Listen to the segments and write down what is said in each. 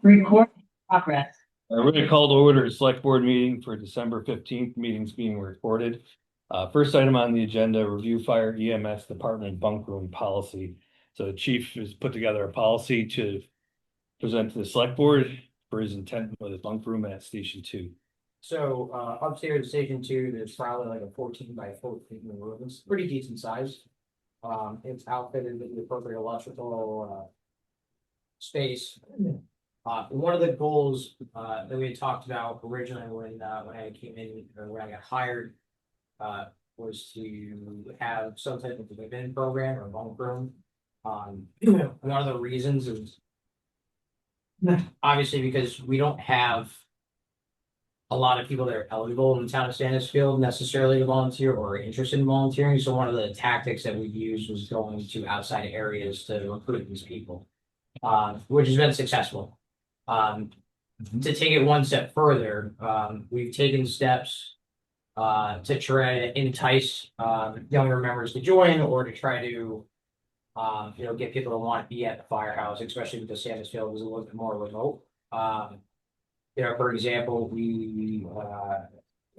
Record progress. We're going to call to order a select board meeting for December 15th, meetings being recorded. First item on the agenda, review fire EMS department bunk room policy. So the chief has put together a policy to present to the select board for his intent with a bunk room at Station 2. So upstairs at Station 2, there's probably like a 14 by 14 room. It's pretty decent size. It's outfitted with the appropriate electrical space. One of the goals that we had talked about originally when I came in or when I got hired was to have some type of live-in program or bunk room. One of the reasons is obviously because we don't have a lot of people that are eligible in the town of Sandisfield necessarily to volunteer or interested in volunteering. So one of the tactics that we used was going to outside areas to recruit these people, which has been successful. To take it one step further, we've taken steps to try to entice younger members to join or to try to get people to want to be at the firehouse, especially because Sandisfield is a little bit more remote. For example, we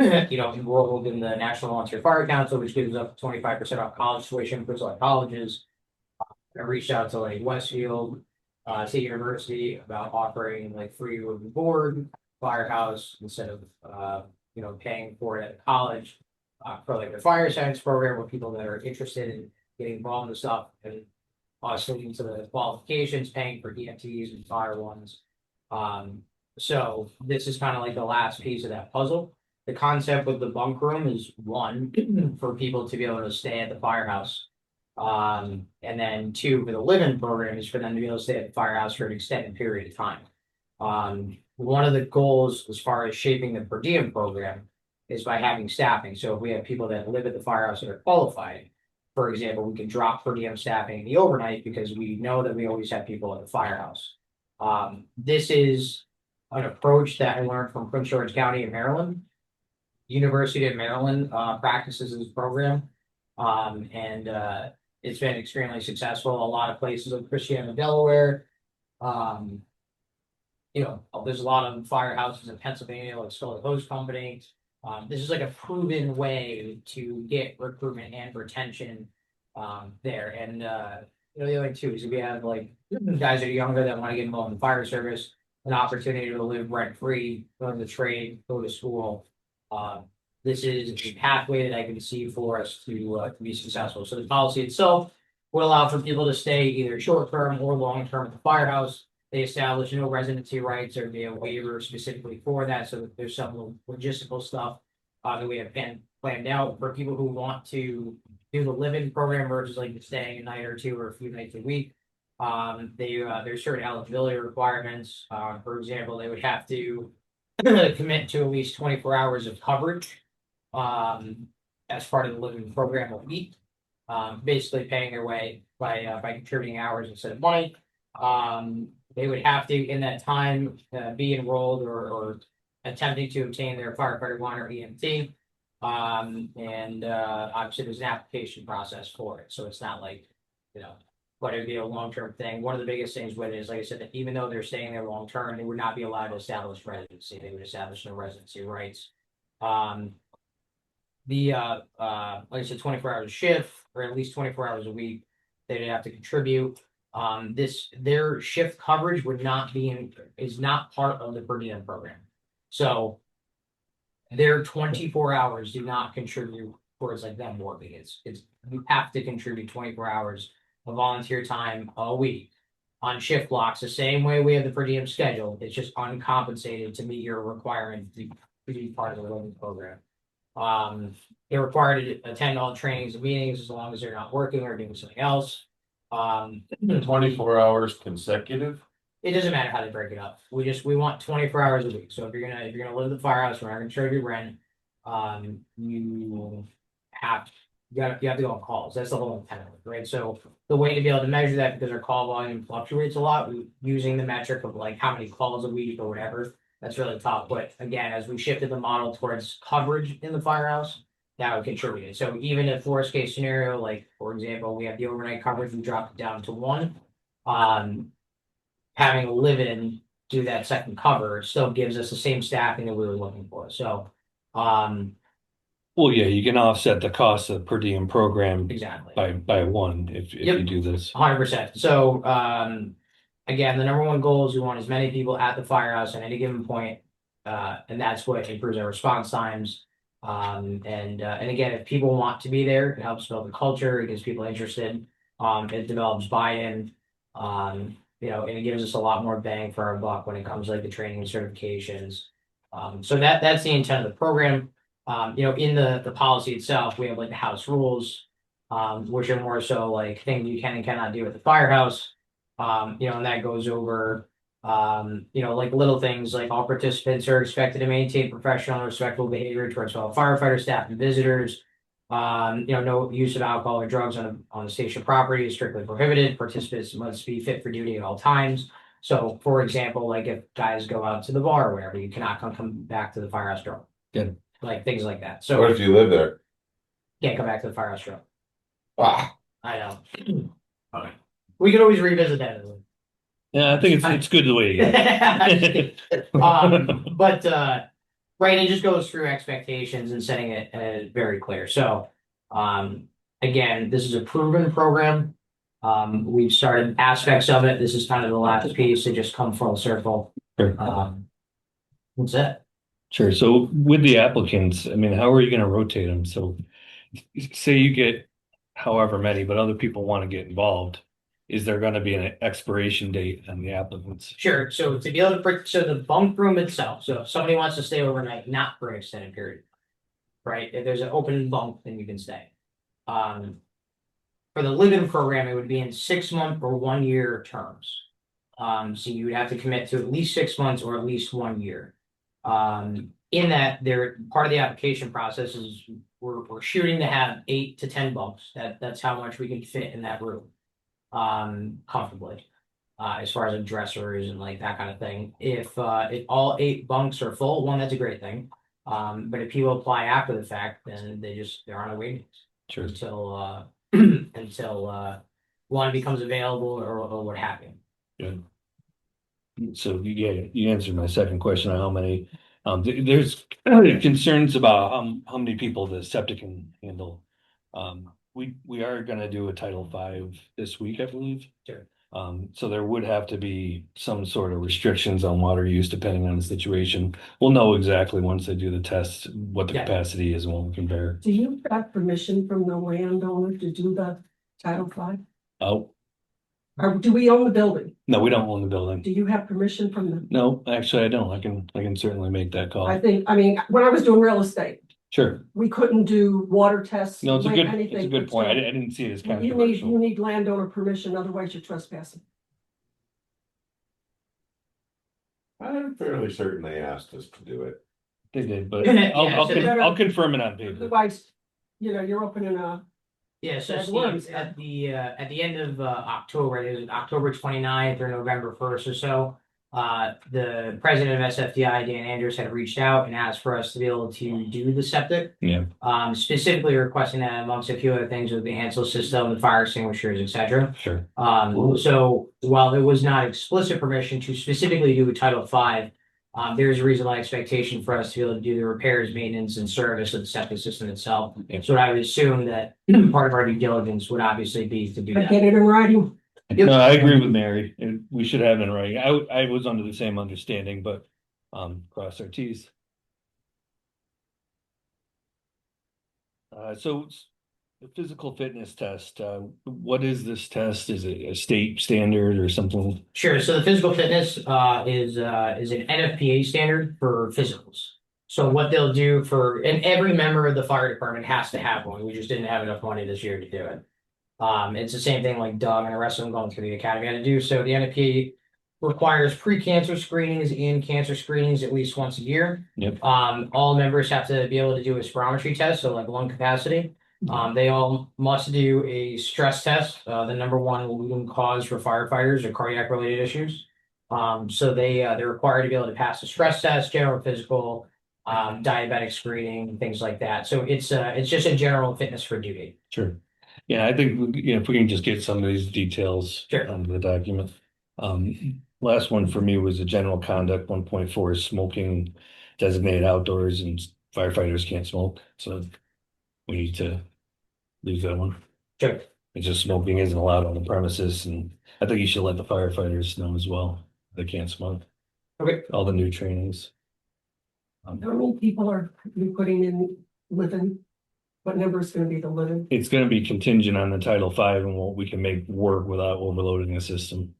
enrolled in the National Volunteer Fire Council, which gives up 25% off college tuition for select colleges. I reached out to like Westfield State University about offering like free room and board firehouse instead of paying for it at college for like the fire science program with people that are interested in getting involved in the stuff and also into the qualifications, paying for EMTs and fire ones. So this is kind of like the last piece of that puzzle. The concept with the bunk room is one for people to be able to stay at the firehouse. And then two, for the live-in program is for them to be able to stay at the firehouse for an extended period of time. One of the goals as far as shaping the per diem program is by having staffing. So if we have people that live at the firehouse that are qualified, for example, we can drop per diem staffing in the overnight because we know that we always have people at the firehouse. This is an approach that I learned from Prince George County in Maryland. University of Maryland practices this program. And it's been extremely successful. A lot of places like Christiana, Delaware. There's a lot of firehouses in Pennsylvania, like Scarlet Hose Company. This is like a proven way to get recruitment and retention there. And the other thing too is if you have like guys that are younger that want to get involved in the fire service, an opportunity to live rent free, learn the trade, go to school. This is a pathway that I can see for us to be successful. So the policy itself will allow for people to stay either short term or long term at the firehouse. They establish no residency rights or be a waiver specifically for that. So there's some logistical stuff that we have planned out for people who want to do the live-in program versus like staying a night or two or a few nights a week. There's certain eligibility requirements. For example, they would have to commit to at least 24 hours of coverage as part of the living program a week, basically paying their way by contributing hours instead of money. They would have to, in that time, be enrolled or attempting to obtain their firefighter one or EMT. And obviously there's an application process for it. So it's not like, but it'd be a long-term thing. One of the biggest things with it is, like I said, that even though they're staying there long-term, they would not be allowed to establish residency. They would establish no residency rights. Like I said, 24 hours a shift or at least 24 hours a week, they'd have to contribute. Their shift coverage is not part of the per diem program. So their 24 hours do not contribute towards like them working. It's you have to contribute 24 hours of volunteer time a week on shift blocks, the same way we have the per diem schedule. It's just uncompensated to meet your requirement to be part of the living program. They're required to attend all trainings and meetings as long as they're not working or doing something else. 24 hours consecutive. It doesn't matter how they break it up. We want 24 hours a week. So if you're gonna live in the firehouse, we're not gonna charge you rent. You have to go on calls. That's the whole intent of it, right? So the way to be able to measure that, because our call volume fluctuates a lot, using the metric of like how many calls a week or whatever, that's really tough. But again, as we shifted the model towards coverage in the firehouse, that would contribute. So even if worst case scenario, like for example, we have the overnight coverage, we dropped it down to 1. having a live-in do that second cover still gives us the same staffing that we were looking for. So, Well, yeah, you can offset the cost of per diem program exactly. by one if Yep. you do this. 100%. So, again, the number one goal is we want as many people at the firehouse at any given point, and that's what improves our response times. And again, if people want to be there, it helps build the culture, it gets people interested, it develops buy-in, and it gives us a lot more bang for our buck when it comes to like the training and certifications. So that's the intent of the program. In the policy itself, we have like the house rules, which are more so like things you can and cannot do at the firehouse. And that goes over, like little things like all participants are expected to maintain professional and respectful behavior towards fellow firefighter staff and visitors. No use of alcohol or drugs on the station property is strictly prohibited. Participants must be fit for duty at all times. So, for example, like if guys go out to the bar or whatever, you cannot come back to the firehouse drunk. Good. Like things like that. What So if you live there? can't come back to the firehouse drunk. Ah, I know. We could always revisit that. Yeah, I think it's good the way it is. But right, it just goes through expectations and setting it very clear. So, again, this is a proven program. We've started aspects of it. This is kind of the last piece to just come full circle. Sure. That's it. Sure. So with the applicants, I mean, how are you going to rotate them? So say you get however many, but other people want to get involved. Is there going to be an expiration date on the applicants? Sure. So to be able to, so the bunk room itself. So if somebody wants to stay overnight, not for an extended period, right? If there's an open bunk, then you can stay. For the live-in program, it would be in 6 month or 1 year terms. So you would have to commit to at least 6 months or at least 1 year. In that, they're part of the application process is we're shooting to have 8 to 10 bunks. That's how much we can fit in that room, comfortably. As far as like dressers and like that kind of thing. If all 8 bunks are full, one, that's a great thing. But if people apply after the fact, then they're on a waiting list Sure. until one becomes available or what have you. Good. So you answered my second question on how many. There's concerns about how many people the septic can handle. We are going to do a Title V this week, I believe. Sure. So there would have to be some sort of restrictions on water use depending on the situation. We'll know exactly once they do the test what the capacity is and what we can bear. Do you have permission from the landowner to do the Title V? Oh, Or do we own the building? no, we don't own the building. Do you have permission from the? No, actually, I don't. I can certainly make that call. I mean, when I was doing real estate, Sure. we couldn't do water tests. No, it's a good anything point. I didn't see it as kind You of need, commercial. landowner permission, otherwise you're trespassing. I'm fairly certain they asked us to do it. They did, but Yeah, I'll confirm it on paper. Otherwise, you're opening a. Yeah, so That Steve, works. at the end of October, it was October 29th or November 1st or so. The president of SFDI, Dan Andrews, had reached out and asked for us to be able to do the septic. Yeah. Specifically requesting that amongst a few other things with the Hansel system, the fire extinguishers, etc. Sure. So while there was not explicit permission to specifically do a Title V, there's a reasonable expectation for us to be able to do the repairs, maintenance, and service of the septic system itself. Yeah. So I would assume that part of our due diligence would obviously be to do I that. get it in writing. Yep. No, I agree with Mary. We should have it in writing. I was under the same understanding, but cross our T's. So the physical fitness test, what is this test? Is it a state standard or something? Sure. So the physical fitness is an NFPA standard for physicals. So what they'll do and every member of the fire department has to have one. We just didn't have enough money this year to do it. It's the same thing like Doug and the rest of them going through the academy had to do. So the NFPA requires pre-cancer screenings and cancer screenings at least once a year. Yep. All members have to be able to do a spirometry test, so like lung capacity. They all must do a stress test. The number one leading cause for firefighters are cardiac related issues. So they're required to be able to pass a stress test, general physical, diabetic screening, things like that. So it's just a general fitness for duty. Sure. Yeah, I think if we can just get some of these details Sure. on the document. Last one for me was the general conduct, 1.4 is smoking designated outdoors and firefighters can't smoke, so we need to leave that one. Sure. It's just smoking isn't allowed on the premises, and I think you should let the firefighters know as well, they can't smoke. Okay. All the new trainings. How many people are you putting in living? What number is gonna be the living? It's gonna be contingent on the Title V and what we can make work without overloading the system.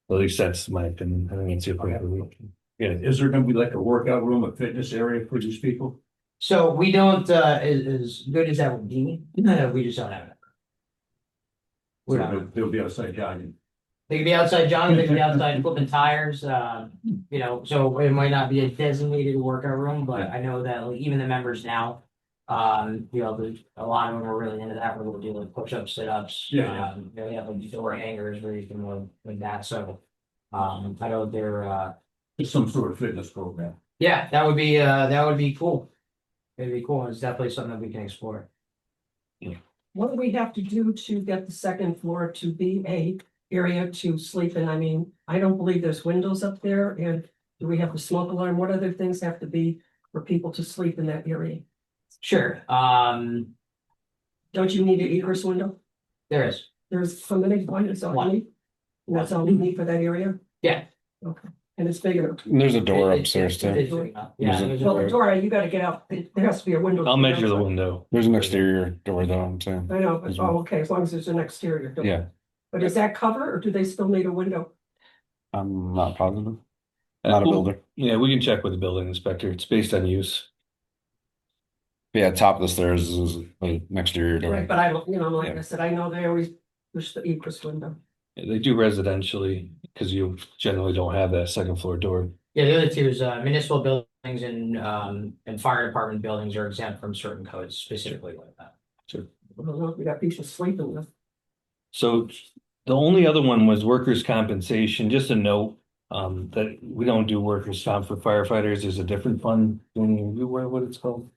At least that's my opinion. I think it's appropriate. Yeah, Is there gonna be like a workout room, a fitness area for these people? So we don't, as good as that would be, we just don't have it. We're not. They'll be outside jogging. They could be outside jogging, they could be outside flipping tires, you know, so it might not be a designated workout room, but I know that like even the members now. You know, there's a lot of them are really into that, where we'll do like push-ups, sit-ups. Yeah. You know, we have like door hangers where you can load like that, so. I know they're, It's some sort of fitness program. yeah, that would be cool. It'd be cool, it's definitely something that we can explore. What do we have to do to get the second floor to be a area to sleep in? I mean, I don't believe there's windows up there, and do we have the smoke alarm? What other things have to be for people to sleep in that area? Sure, Don't you need an egress window? there is, There's how many? One is all One. you need? And that's all we need for that area? Yeah. Okay, and it's bigger. There's a door It- upstairs too. Yeah. There's a- there's a Well, door. the door, you gotta get out. There has to be a window. I'll measure the window. There's an exterior door though, I'm saying. I know, but, oh, okay, as long as there's an exterior door. Yeah, But is that cover or do they still need a window? I'm not positive. Not a builder. Yeah, we can check with the building inspector. It's based on use. Yeah, top of the stairs is an exterior door. Right, but I don't, you know, like Yeah. I said, I know they always push the egress window. Yeah, they do residentially because you generally don't have that second floor door. Yeah, the other two is municipal buildings and fire department buildings are exempt from certain codes specifically like that. I don't know if we got people sleeping with. So the only other one was workers' compensation. Just a note that we don't do workers' comp for firefighters. There's a different fund. Can you review what it's called?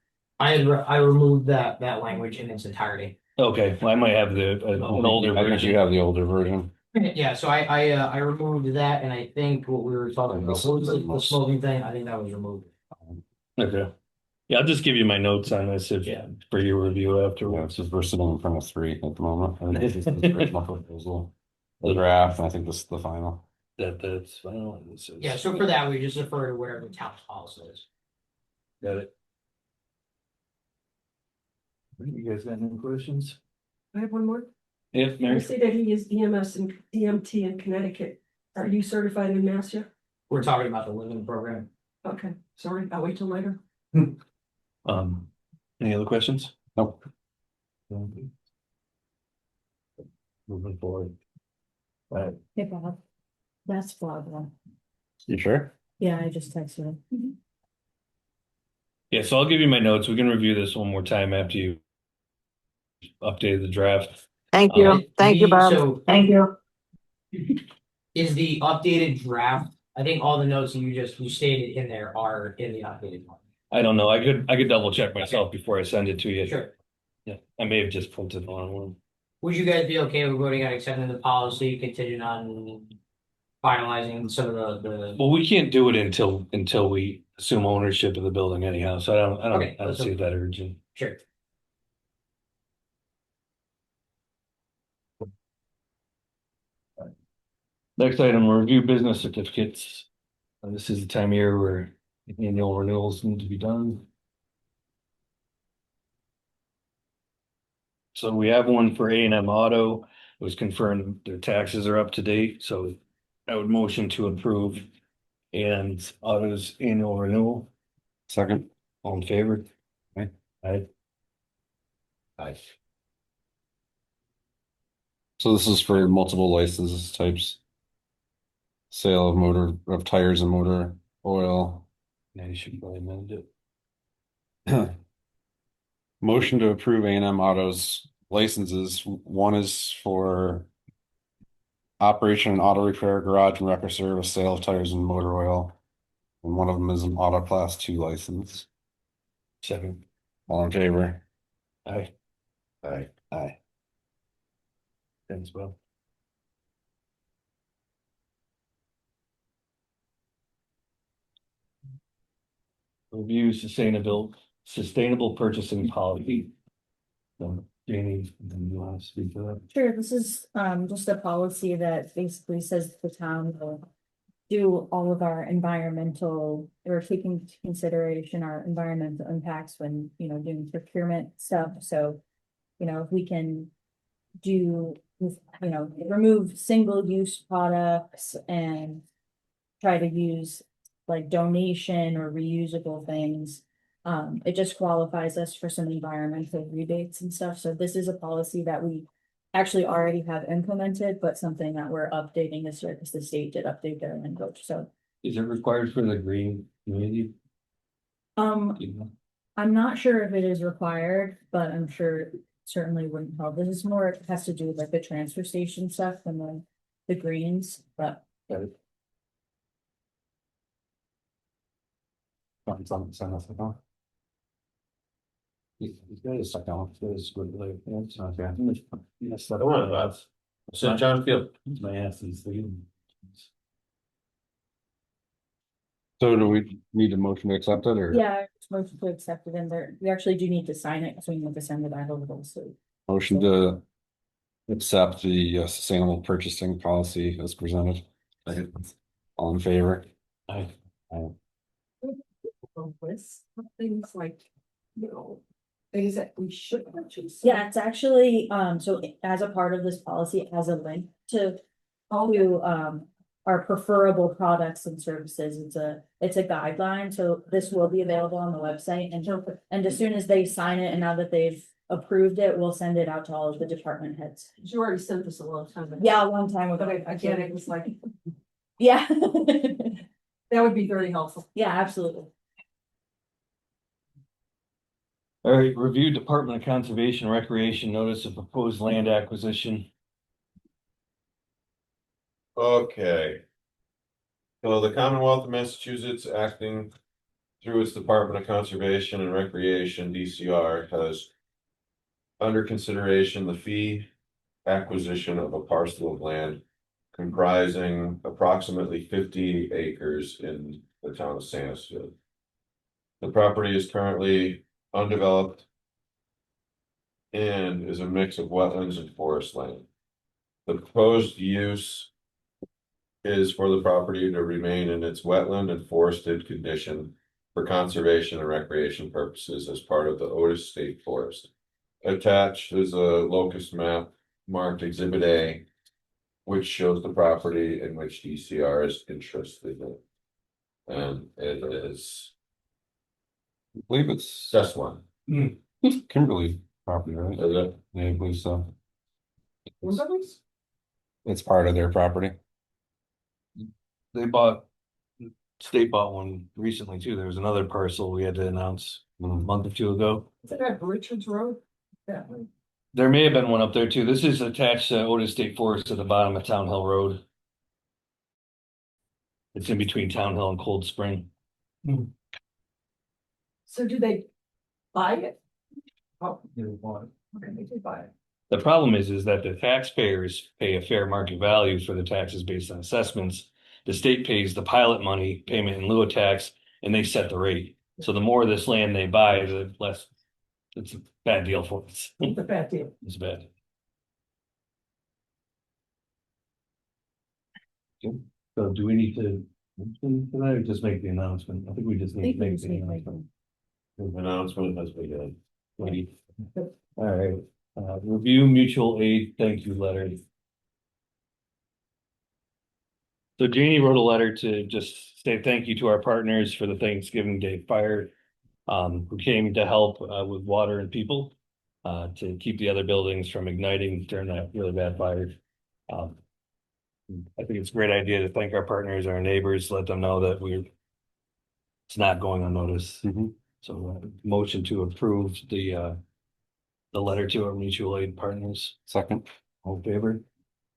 I removed that language in its entirety. Okay, well, I might have an older I think version. you have the older version. Yeah, so I removed that, and I think what we were talking about, what was the smoking thing, I think that was removed. Okay. Yeah, I'll just give you my notes on this if Yeah. for your review Yeah, afterwards. it's just we're sitting in front of 3 at the moment. And this is the original proposal. The draft, and I think this is the final. That's final. This is- Yeah, so for that, we just refer to whatever the town's policy is. Got it. You guys got any questions? I have one more. Yeah, I Mary? see that he is EMS and EMT in Connecticut. Are you certified in Mass yet? We're talking about the living program. Okay, sorry, I'll wait till later. Any other questions? Nope. Moving forward. Right. Hey Bob, that's Barbara. You sure? Yeah, I just texted her. Yeah, so I'll give you my notes. We can review this one more time after you updated the draft. Thank Um, you. Thank you, Bob. So Thank you. is the updated draft, I think all the notes you stated in there are in the updated one. I don't know. I could double check myself before I send it to you. Sure. Yeah, I may have just printed the wrong one. Would you guys be okay with voting on accepting the policy contingent on finalizing some of the? Well, we can't do it until we assume ownership of the building anyhow, so Okay, I don't see that urgent. Sure. Next item, review business certificates. This is the time of year where annual renewals need to be done. So we have one for A&M Auto. It was confirmed their taxes are up to date, so I would motion to approve and Auto's annual renewal. Second. All in favor? Aye. Aye. Aye. So this is for multiple licenses types. Sale of tires and motor oil. Yeah, you should probably amend it. Motion to approve A&M Auto's licenses. One is for operation and auto repair, garage and wrecker service, sale of tires and motor oil. And one of them is an auto class 2 license. Second. All in favor? Aye. Aye. Aye. Thanks, Bill. Review sustainable purchasing policy. So, Jamie, do you want to speak to that? Sure, this is just a policy that basically says the town will do all of our environmental, or take into consideration our environmental impacts when, doing procurement stuff, so. If we can do, remove single-use products and try to use like donation or reusable things. It just qualifies us for some environmental rebates and stuff, so this is a policy that we actually already have implemented, but something that we're updating this year because the state did update their language, so. Is it required for the green community? Um, Do you know? I'm not sure if it is required, but I'm sure it certainly wouldn't help. This is more, it has to do with like the transfer station stuff and the greens, but. He's got a second, it's good, like, it's not bad. Yes, Come on, Bob. St. John Field. My ass is thinking. So do we need a motion to accept it or? Yeah, it's motion to accept it in there. We actually do need to sign it, so we need to send it back over to the state. Motion to accept the sustainable purchasing policy as presented. All in favor? I, A list of things like, things that we should purchase. Yeah, it's actually, so as a part of this policy, it has a link to our preferable products and services. It's a guideline, so this will be available on the website, and as soon as they sign it, and now that they've approved it, we'll send it out to all of the department heads. You already sent this a long time ago. Yeah, a long time ago. But again, it was like, Yeah. that would be very helpful. Yeah, absolutely. all right, review Department of Conservation Recreation notice of proposed land acquisition. Okay. So the Commonwealth of Massachusetts, acting through its Department of Conservation and Recreation, DCR, has under consideration the fee acquisition of a parcel of land comprising approximately 50 acres in the town of Sandisfield. The property is currently undeveloped and is a mix of wetlands and forest land. The proposed use is for the property to remain in its wetland and forested condition for conservation and recreation purposes as part of the Otis State Forest. Attached is a locust map marked Exhibit A, which shows the property in which DCR is interested in. And it is I believe it's just one, Kimberly property, right? is it? Yeah, I believe so. Somebody's- It's part of their property. State bought one recently too. There was another parcel we had to announce a month or two ago. Is it at Richards Road? Yeah. There may have been one up there too. This is attached to Otis State Forest at the bottom of Town Hill Road. It's in between Town Hill and Cold Spring. So do they buy it? Oh, okay, they did buy it. The problem is that the taxpayers pay a fair market value for the taxes based on assessments. The state pays the pilot money, payment in lieu of tax, and they set the rate. So the more of this land they buy, the less, it's a bad deal for us. It's a bad deal. It's bad. So do we need to mention tonight or just make the announcement? I think we just need to make the announcement. Announcement has begun. All right, review mutual aid thank you letter. So Janie wrote a letter to just say thank you to our partners for the Thanksgiving Day fire. Who came to help with water and people to keep the other buildings from igniting during that really bad fire. I think it's a great idea to thank our partners, our neighbors, let them know that it's not going unnoticed. So motion to approve the letter to our mutual aid partners. Second. All in favor?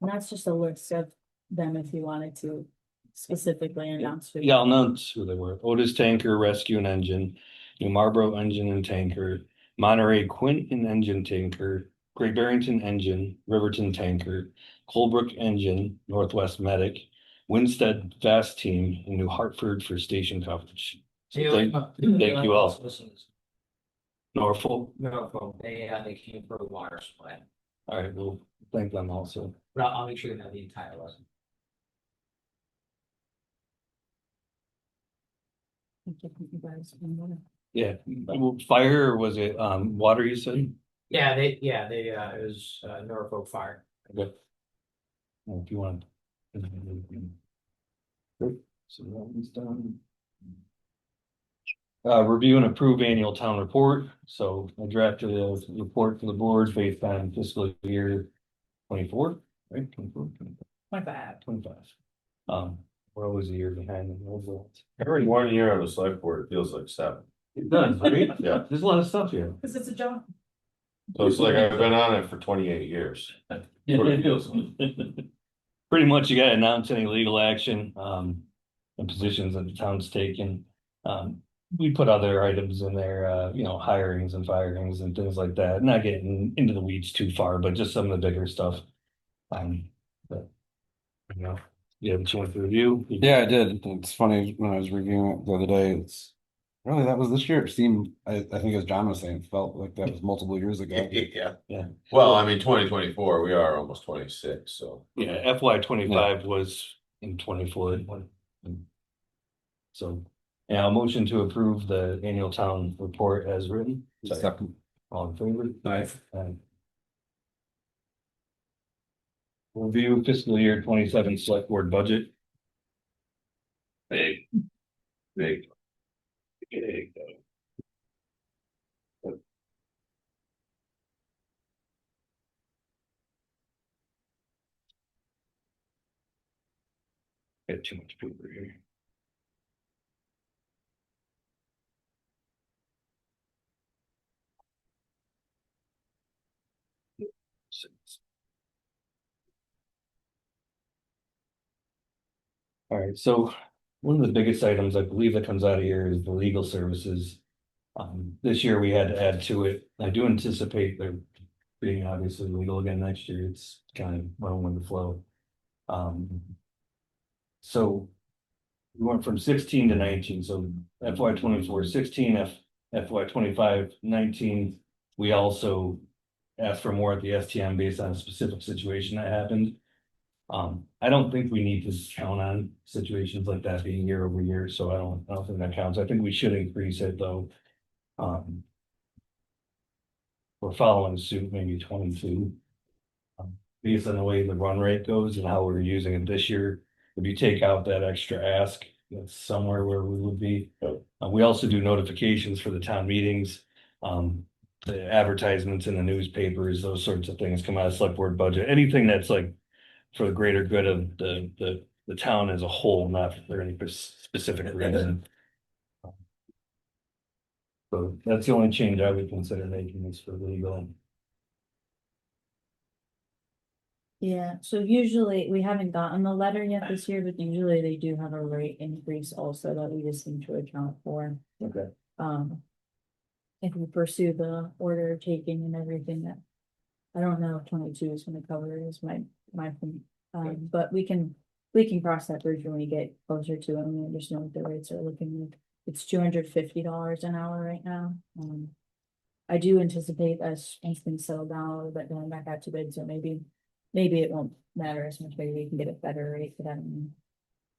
And that's just a list of them if you wanted to specifically announce. who- Yeah, I'll announce who they were. Otis Tanker Rescue and Engine, New Marlboro Engine and Tanker, Monterey Quint and Engine Tanker, Great Barrington Engine, Riverton Tanker, Colebrook Engine, Northwest Medic, Winstead Fast Team, and New Hartford for station coverage. Thank you all. Norfolk, No, they came for a water supply, all right, we'll thank them also. but I'll make sure they know the entire lesson. Thank you guys. Yeah, fire or was it water you said? Yeah, it was Norfolk Fire. Okay. Well, if you want. Great, so that one's done. Review and approve annual town report, so I drafted a report for the board based on fiscal year 24, right? 24, 25. 25. We're always a year behind. Every 1 year on the select board, it feels like 7. It does, right? Yeah. There's a lot of stuff here. Cause it's a job. So it's like I've been on it for 28 years. What it feels like. Pretty much you gotta announce any legal action, and positions that the town's taken. We put other items in there, you know, hirings and firings and things like that, not getting into the weeds too far, but just some of the bigger stuff. But, you know, you have a chance to review. Yeah, I did. It's funny when I was reviewing it the other day, it's really, that was this year. It seemed, I think as John was saying, it felt like that was multiple years ago. Yeah. Yeah. Well, I mean, 2024, we are almost 26, so. Yeah, FY 25 was in 24. So, yeah, a motion to approve the annual town report as written. Second. All in favor? Aye. Aye. Review fiscal year 27 select board budget. Big. Big. Big. Got too much paper here. All right, so one of the biggest items I believe that comes out of here is the legal services. This year we had to add to it. I do anticipate there being obviously legal again next year. It's kind of running with the flow. So we went from 16 to 19, so FY 24, 16, FY 25, 19. We also asked for more at the STM based on a specific situation that happened. I don't think we need to count on situations like that being year over year, so I don't think that counts. I think we should increase it though. We're following suit, maybe 22. Based on the way the run rate goes and how we're using it this year, if you take out that extra ask, that's somewhere where we would be. We also do notifications for the town meetings. The advertisements in the newspapers, those sorts of things come out of select board budget. Anything that's like for the greater good of the town as a whole, not for any specific reason. So that's the only change I would consider making is for legal. Yeah, so usually we haven't gotten the letter yet this year, but usually they do have a rate increase also that we just need to account for. Okay. If we pursue the order taking and everything that. I don't know if 22 is gonna cover it is my thing, but we can cross that bridge when we get closer to it and we understand what the rates are looking like. It's $250 an hour right now. I do anticipate as things settle down a little bit, going back out to bid, so maybe it won't matter as much, maybe we can get a better rate for that.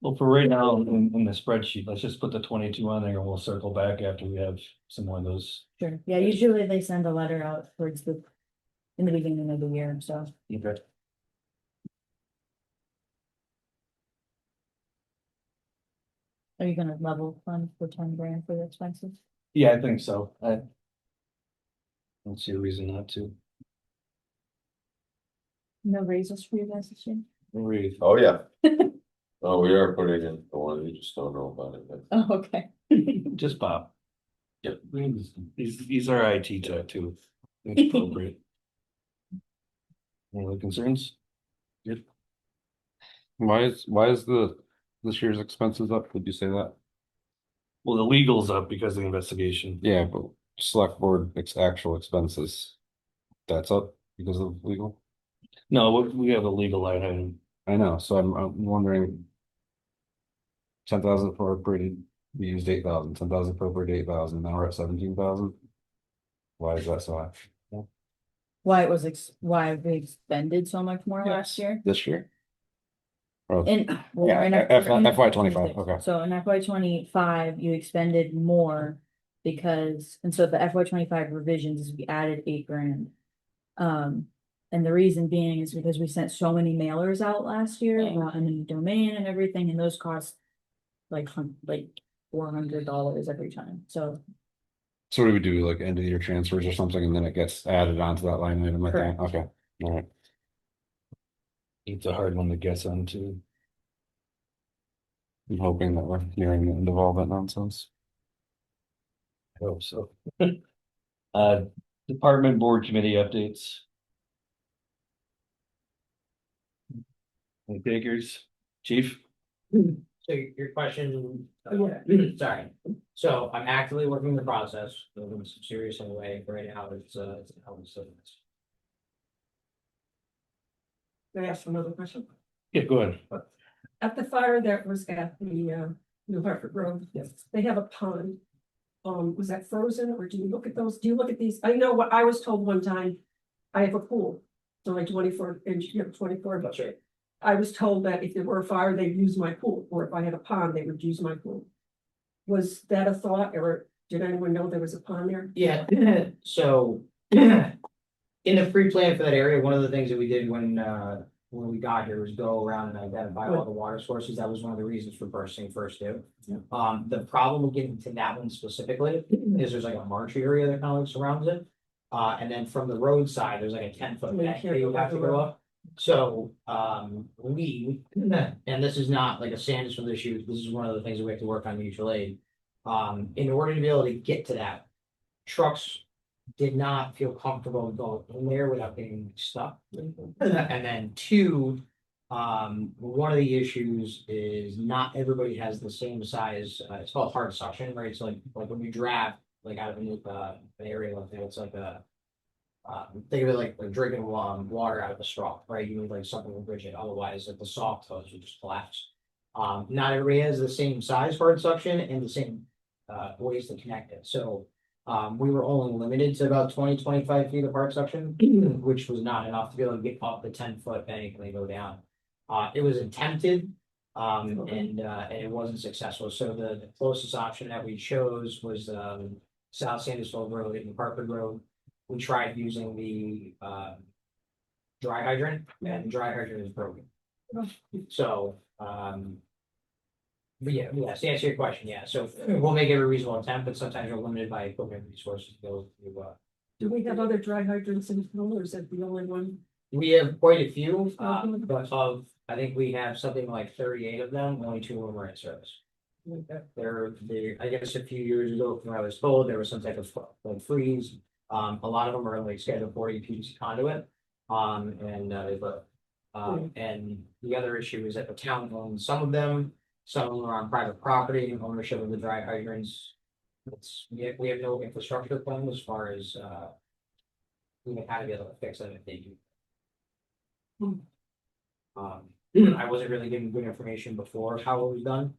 Well, for right now, in the spreadsheet, let's just put the 22 on there and we'll circle back after we have some more of those. Sure, yeah, usually they send a letter out in the beginning of the year, so. Okay. Are you gonna level fund for 10 grand for the expenses? Yeah, I think so. I don't see a reason not to. No raises for you guys this year? Read. Oh, yeah. Oh, we are putting in the one, you just don't know about it. But Oh, okay. Just Bob. Yep. He's our IT tech too. It's appropriate. Any other concerns? Good. Why is this year's expenses up? Would you say that? Well, the legal's up because of the investigation. Yeah, but select board actual expenses, that's up. because of legal? No, we have a legal line item. I know, so I'm wondering. 10,000 appropriated, we used 8,000. 10,000 appropriated 8,000, now we're at 17,000. Why is that so high? Why it was, why we expended so much more last year? This year? Oh, And. Yeah, FY 25, okay. So in FY 25, you expended more because, and so the FY 25 revisions is we added $8,000. And the reason being is because we sent so many mailers out last year, and a new domain and everything, and those cost like $400 every time, so. So what do we do, like end of the year transfers or something, and then it gets added onto that line item, I think, okay, all right. It's a hard one to guess on too. I'm hoping that we're nearing the end of all that nonsense. I hope so. Department board committee updates. Any takers, chief? So your question, sorry, so I'm actively working the process, doing some serious in a way, right now it's Can I ask another question? Yeah, go ahead. At the fire that was at the New Hartford Road, they have a pond. Was that frozen, or do you look at those? Do you look at these? I know what I was told one time. I have a pool, so like 24-inch, 24, but I was told that if there were a fire, they'd use my pool, or if I had a pond, they would use my pool. Was that a thought, or did anyone know there was a pond there? Yeah, so in the pre-plan for that area, one of the things that we did when we got here was go around and identify all the water sources. That was one of the reasons for bursting first too. The problem with getting to that one specifically is there's like a marsh area that kind of like surrounds it. And then from the roadside, there's like a 10-foot bank that you have to go up. So, and this is not like a Sandisfield issue, this is one of the things that we have to work on mutual aid. In order to be able to get to that, trucks did not feel comfortable going in there without getting stuck. And then two, one of the issues is not everybody has the same size, it's called hard suction, right? So like when you draft, like out of an area like that, it's like a, think of it like drinking water out of a straw, right? You need like something rigid, otherwise like the soft hose would just collapse. Not everybody has the same size hard suction and the same ways to connect it. So we were only limited to about 20-25 feet of hard suction, which was not enough to be able to get up the 10-foot bank and they go down. It was attempted and it wasn't successful. So the closest option that we chose was South Sandisfield Road and Hartford Road. We tried using the dry hydrant, and the dry hydrant is broken. So, but yeah, to answer your question, yeah. So we'll make every reasonable attempt, but sometimes we're limited by equipment resources to go to. Do we have other dry hydrants in town, or is that the only one? We have quite a few, but I think we have something like 38 of them. Only 2 of them are in service. They're I guess a few years ago, when I was told there was some type of like freeze. A lot of them are like Schedule 40 PVC conduit. And the other issue is that the town owns some of them are on private property, ownership of the dry hydrants. We have no infrastructure plan as far as even how to be able to fix them if they do. I wasn't really given good information before how it was done.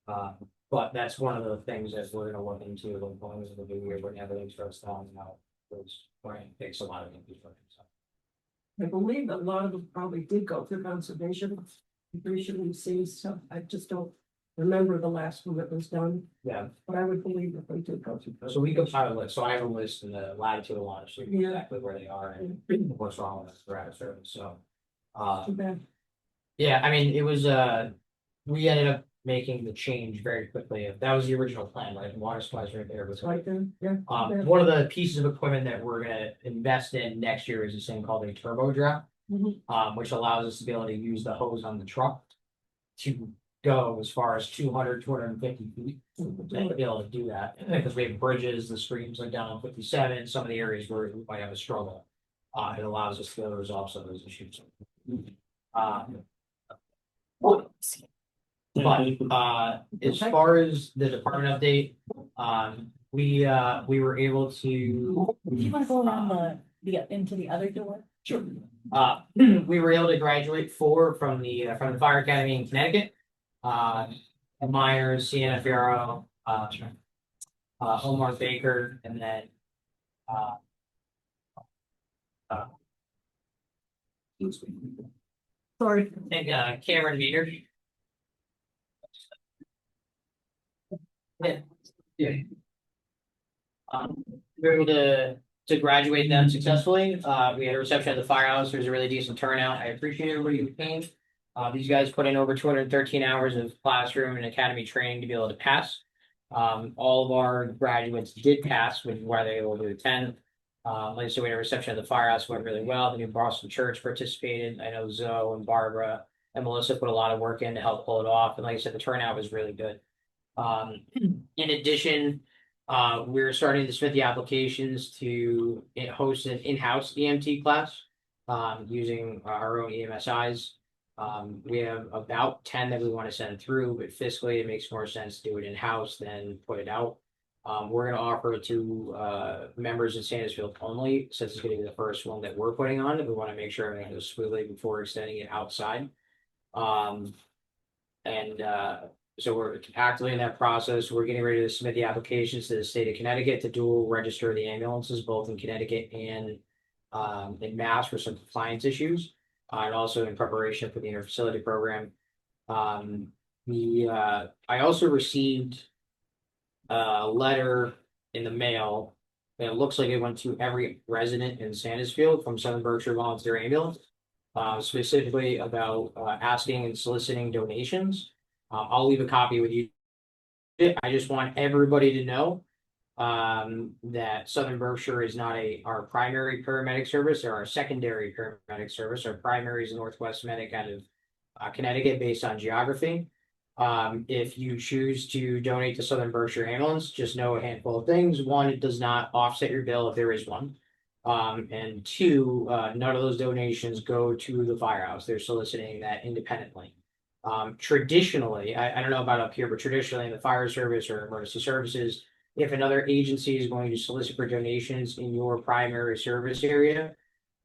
But that's one of the things that we're gonna look into going into the new year when everything starts falling out. Was trying to fix a lot of infrastructure stuff. I believe a lot of them probably did go through conservation. I'm pretty sure we've seen stuff. I just don't remember the last one that was done, Yeah, but I would believe that they did go through. so we compile a list, so I have a list in the latitude of longitude, Yeah. exactly where they are and what's wrong with the router service, so. Too bad. Yeah, I mean, it was, we ended up making the change very quickly. That was the original plan, right? The water supplies right there. It's right there, yeah. One of the pieces of equipment that we're gonna invest in next year is this thing called a turbo draft. Which allows us to be able to use the hose on the truck to go as far as 200-250 feet. And be able to do that, because we have bridges, the streams like down on 57, some of the areas where we might have a struggle. It allows us to be able to resolve some of those issues. But as far as the department update, we were able to. Do you wanna go around into the other door? Sure. We were able to graduate 4 from the Fire Academy in Connecticut. Myers, Sienna Fierro, Omar Baker, and then Sorry. I think Cameron Meter. Yeah. Yeah. We were able to graduate them successfully. We had a reception at the firehouse. There was a really decent turnout. I appreciate everybody who came. These guys put in over 213 hours of classroom and academy training to be able to pass. All of our graduates did pass, which is why they were able to attend. Like I said, we had a reception at the firehouse, went really well. The New Boston Church participated. I know Zoe and Barbara and Melissa put a lot of work in to help pull it off. And like I said, the turnout was really good. In addition, we're starting to submit the applications to host an in-house EMT class using our own EMSIs. We have about 10 that we want to send through, but fiscally it makes more sense to do it in-house than put it out. We're going to offer it to members in Sandisfield only, since it's going to be the first one that we're putting on. We want to make sure everything goes smoothly before extending it outside. So we're actively in that process. We're getting ready to submit the applications to the state of Connecticut to dual register the ambulances, both in Connecticut and in Mass for some compliance issues, and also in preparation for the interfacility program. I also received a letter in the mail. It looks like it went to every resident in Sandisfield from Southern Berkshire Volunteer Ambulance, specifically about asking and soliciting donations. I'll leave a copy with you. I just want everybody to know that Southern Berkshire is not our primary paramedic service or our secondary paramedic service. Our primary is Northwest Medic out of Connecticut based on geography. If you choose to donate to Southern Berkshire Ambulance, just know a handful of things. 1, it does not offset your bill if there is one. And 2, none of those donations go to the firehouse. They're soliciting that independently. Traditionally, I don't know about up here, but traditionally in the fire service or emergency services, if another agency is going to solicit for donations in your primary service area,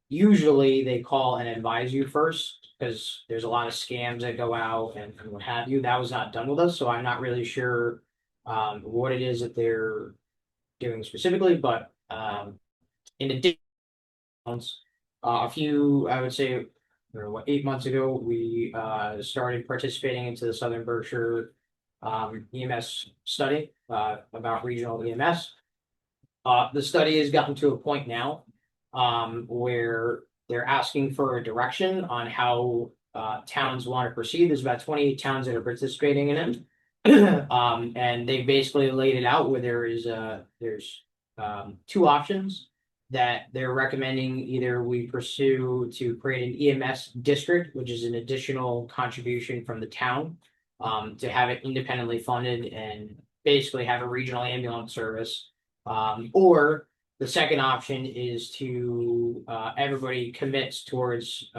usually they call and advise you first, because there's a lot of scams that go out and what have you. That was not done with us, so I'm not really sure what it is that they're doing specifically, but in addition, I would say, 8 months ago, we started participating into the Southern Berkshire EMS study about regional EMS. The study has gotten to a point now where they're asking for a direction on how towns want to proceed. There's about 28 towns that are participating in it. And they basically laid it out where there's 2 options that they're recommending. Either we pursue to create an EMS district, which is an additional contribution from the town, to have it independently funded and basically have a regional ambulance service. Or the second option is to everybody commits towards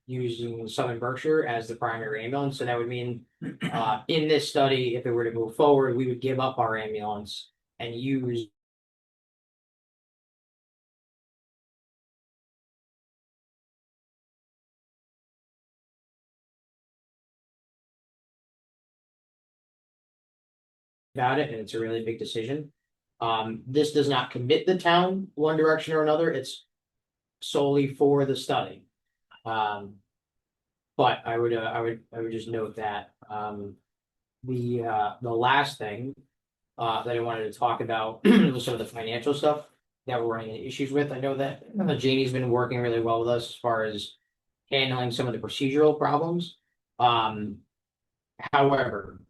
using Southern Berkshire as the primary ambulance. So that would mean in this study, if it were to move forward, we would give up our ambulance and use about it, and it's a really big decision. This does not commit the town one direction or another. It's solely for the study. But I would just note that the last thing that I wanted to talk about was some of the financial stuff that we're running into issues with. I know that Janie's been working really well with us as far as handling some of the procedural problems. However,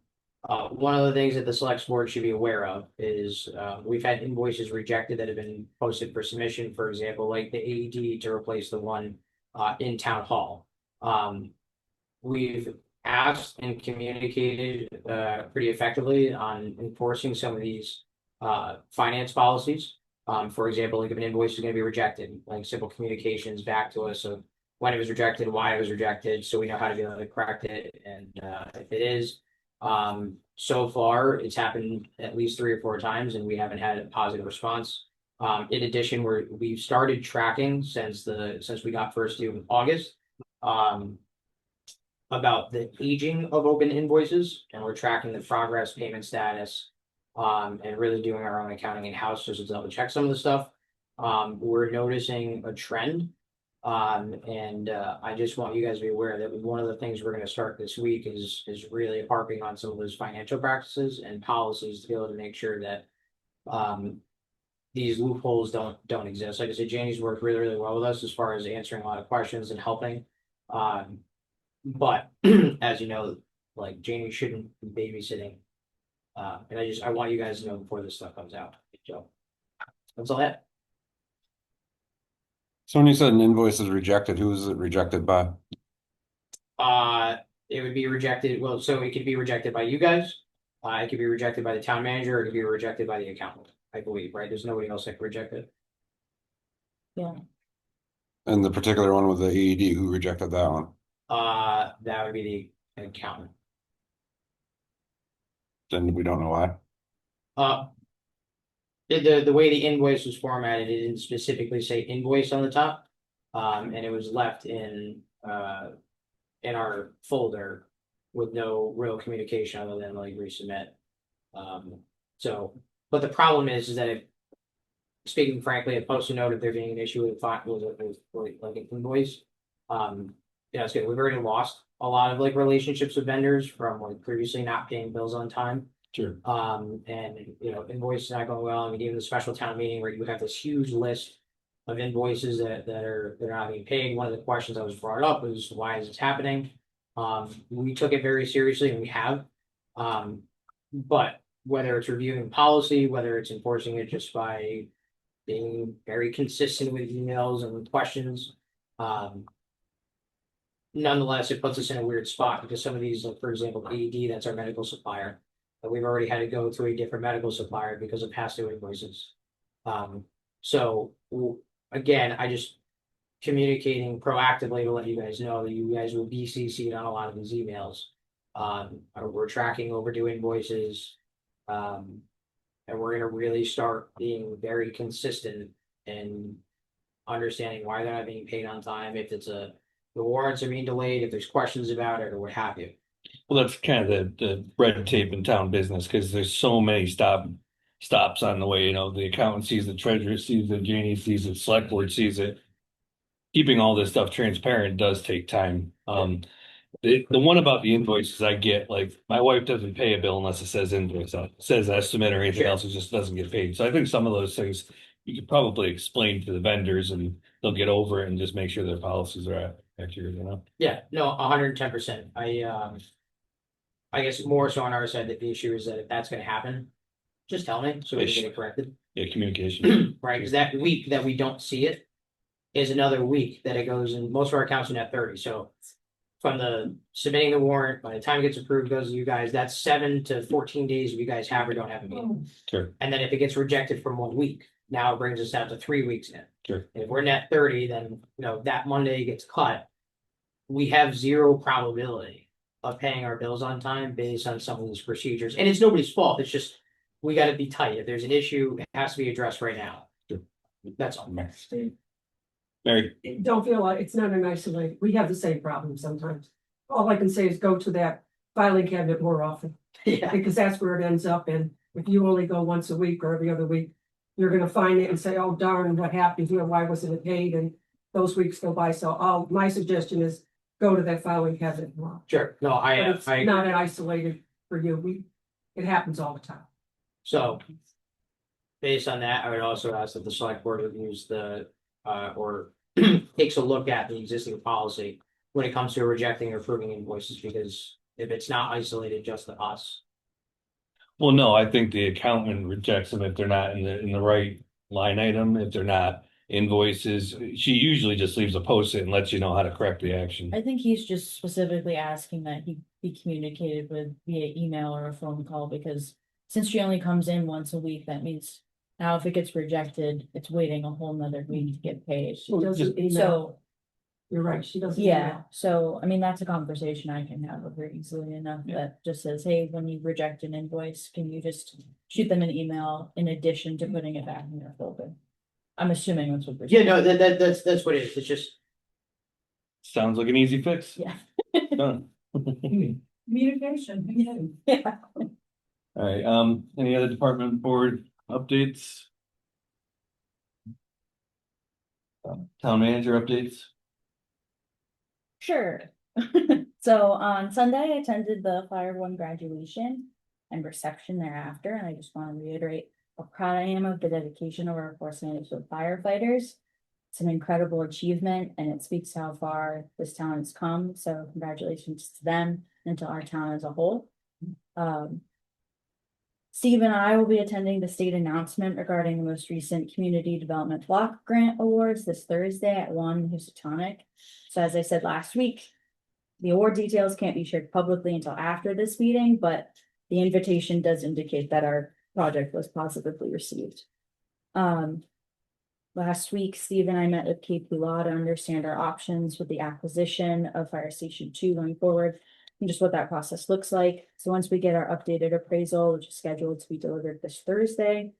one of the things that the select board should be aware of is we've had invoices rejected that have been posted for submission, for example, like the AED to replace the one in town hall. We've asked and communicated pretty effectively on enforcing some of these finance policies. For example, like if an invoice is going to be rejected, like simple communications back to us of when it was rejected, why it was rejected, so we know how to be able to correct it. And if it is, so far it's happened at least 3 or 4 times and we haven't had a positive response. In addition, we've started tracking since we got first due in August. About the aging of open invoices, and we're tracking the progress, payment status. And really doing our own accounting in-house just to double check some of the stuff. We're noticing a trend. And I just want you guys to be aware that one of the things we're gonna start this week is really harping on some of those financial practices and policies to be able to make sure that these loopholes don't exist. Like I said, Janie's worked really, really well with us as far as answering a lot of questions and helping. But as you know, like Janie shouldn't be babysitting. And I want you guys to know before this stuff comes out. So that's all that. So when you said an invoice is rejected, who is it rejected by? It would be rejected. Well, so it could be rejected by you guys. It could be rejected by the town manager. It could be rejected by the accountant, I believe, right? There's nobody else that can reject it. Yeah, And the particular one with the AED, who rejected that one? That would be the accountant. Then we don't know why. The way the invoice was formatted, it didn't specifically say invoice on the top. And it was left in our folder with no real communication other than like resubmit. So, but the problem is that if, speaking frankly, a post-it note, if there being an issue with like an invoice, it's good. We've already lost a lot of like relationships with vendors from like previously not paying bills on time. Sure. And invoices not going well. I mean, even the special town meeting where you have this huge list of invoices that they're not being paid. One of the questions that was brought up was, why is this happening? We took it very seriously, and we have. But whether it's reviewing policy, whether it's enforcing it just by being very consistent with emails and questions, nonetheless, it puts us in a weird spot because some of these, like for example, AED, that's our medical supplier. But we've already had to go to a different medical supplier because of past due invoices. So again, I just communicating proactively to let you guys know that you guys will be CC'd on a lot of these emails. We're tracking overdue invoices. And we're gonna really start being very consistent in understanding why they're not being paid on time, if the warrants are being delayed, if there's questions about it, or what have you. Well, that's kind of the red tape in town business, because there's so many stops on the way, the accountant sees it, treasurer sees it, Janie sees it, select board sees it. Keeping all this stuff transparent does take time. The one about the invoices I get, like my wife doesn't pay a bill unless it says invoice, it says estimate or anything else, it just doesn't get paid. So I think some of those things you could probably explain to the vendors and they'll get over it and just make sure their policies are accurate, Yeah, no, 110%. I guess more so on our side that the issue is that if that's gonna happen, just tell me so we can get it corrected. Yeah, communication. Right, because that week that we don't see it is another week that it goes in. Most of our accounts are net 30. So from the submitting the warrant, by the time it gets approved, goes to you guys, that's 7 to 14 days if you guys have or don't have a meeting. Sure. And then if it gets rejected from 1 week, now it brings us down to 3 weeks in. Sure. And if we're net 30, then that Monday gets cut. We have zero probability of paying our bills on time based on some of these procedures. And it's nobody's fault. It's just we got to be tight. If there's an issue, it has to be addressed right now. Sure. That's all. Mary. Don't feel like it's not an isolated, we have the same problem sometimes. All I can say is go to that filing cabinet more often, Yeah. because that's where it ends up. And if you only go once a week or every other week, you're gonna find it and say, oh darn, what happened here? Why wasn't it paid? And those weeks go by. So my suggestion is go to that filing cabinet more. Sure. No, But I it's not an isolated for you. It happens all the time. So based on that, I would also ask that the select board reviews or takes a look at the existing policy when it comes to rejecting or approving invoices, because if it's not isolated just to us. Well, no, I think the accountant rejects them if they're not in the right line item, if they're not invoices. She usually just leaves a post-it and lets you know how to correct the action. I think he's just specifically asking that he be communicated with via email or a phone call, because since she only comes in once a week, that means now if it gets rejected, it's waiting a whole nother week to get paid. She doesn't email. So, You're right, she doesn't. yeah, email. so I mean, that's a conversation I can have with her easily enough that just says, hey, when you reject an invoice, can you just shoot them an email in addition to putting it back in your folder? I'm assuming that's what. Yeah, no, that's what it is. It's just, Sounds like an easy fix. Yeah. Done. Communication. Yeah. All right, any other department board updates? Town manager updates? Sure. So on Sunday, I attended the Fire One graduation and reception thereafter, and I just want to reiterate how proud I am of the dedication of our Fort Sandisfield firefighters. It's an incredible achievement, and it speaks to how far this town has come. So congratulations to them and to our town as a whole. Steve and I will be attending the state announcement regarding the most recent Community Development Block Grant Awards this Thursday at 1 in Housatonic. So as I said last week, the award details can't be shared publicly until after this meeting, but the invitation does indicate that our project was positively received. Last week, Steve and I met with KP Law to understand our options with the acquisition of Fire Station 2 going forward and just what that process looks like. So once we get our updated appraisal, which is scheduled to be delivered this Thursday,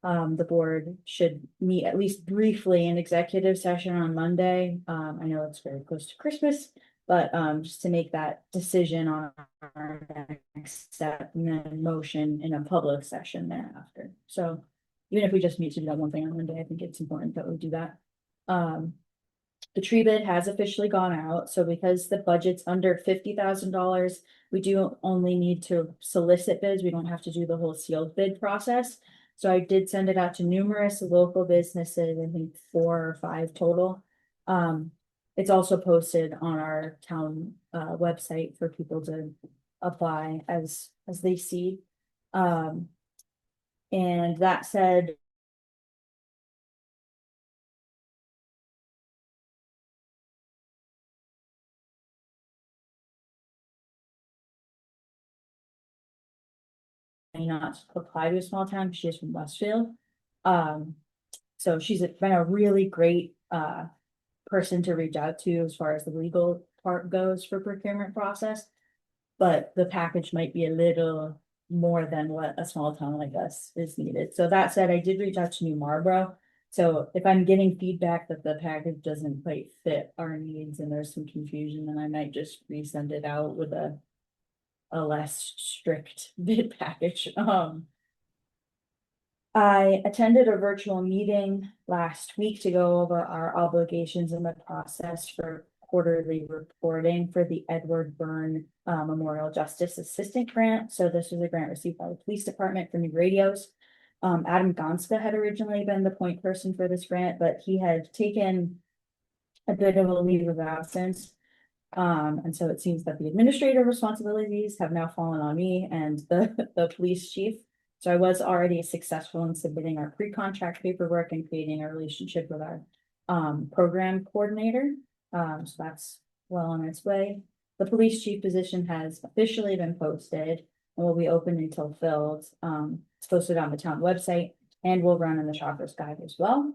the board should meet at least briefly in executive session on Monday. I know it's very close to Christmas, but just to make that decision on our next step and then motion in a public session thereafter. So even if we just need to do that one thing on Monday, I think it's important that we do that. The tree bid has officially gone out, so because the budget's under $50,000, we do only need to solicit bids. We don't have to do the whole sealed bid process. So I did send it out to numerous local businesses, I think 4 or 5 total. It's also posted on our town website for people to apply as they see. And that said, not apply to a small town, she is from Westfield. So she's been a really great person to reach out to as far as the legal part goes for procurement process. But the package might be a little more than what a small town like us is needed. So that said, I did reach out to New Marlboro. So if I'm getting feedback that the package doesn't quite fit our needs and there's some confusion, then I might just resend it out with a less strict bid package. I attended a virtual meeting last week to go over our obligations in the process for quarterly reporting for the Edward Byrne Memorial Justice Assistant Grant. So this was a grant received by the police department for new radios. Adam Gonska had originally been the point person for this grant, but he had taken a bit of a leave of absence. And so it seems that the administrative responsibilities have now fallen on me and the police chief. So I was already successful in submitting our pre-contract paperwork and creating a relationship with our program coordinator. So that's well on its way. The police chief position has officially been posted and will be open until filled. It's posted on the town website and will run in the shopper's guide as well.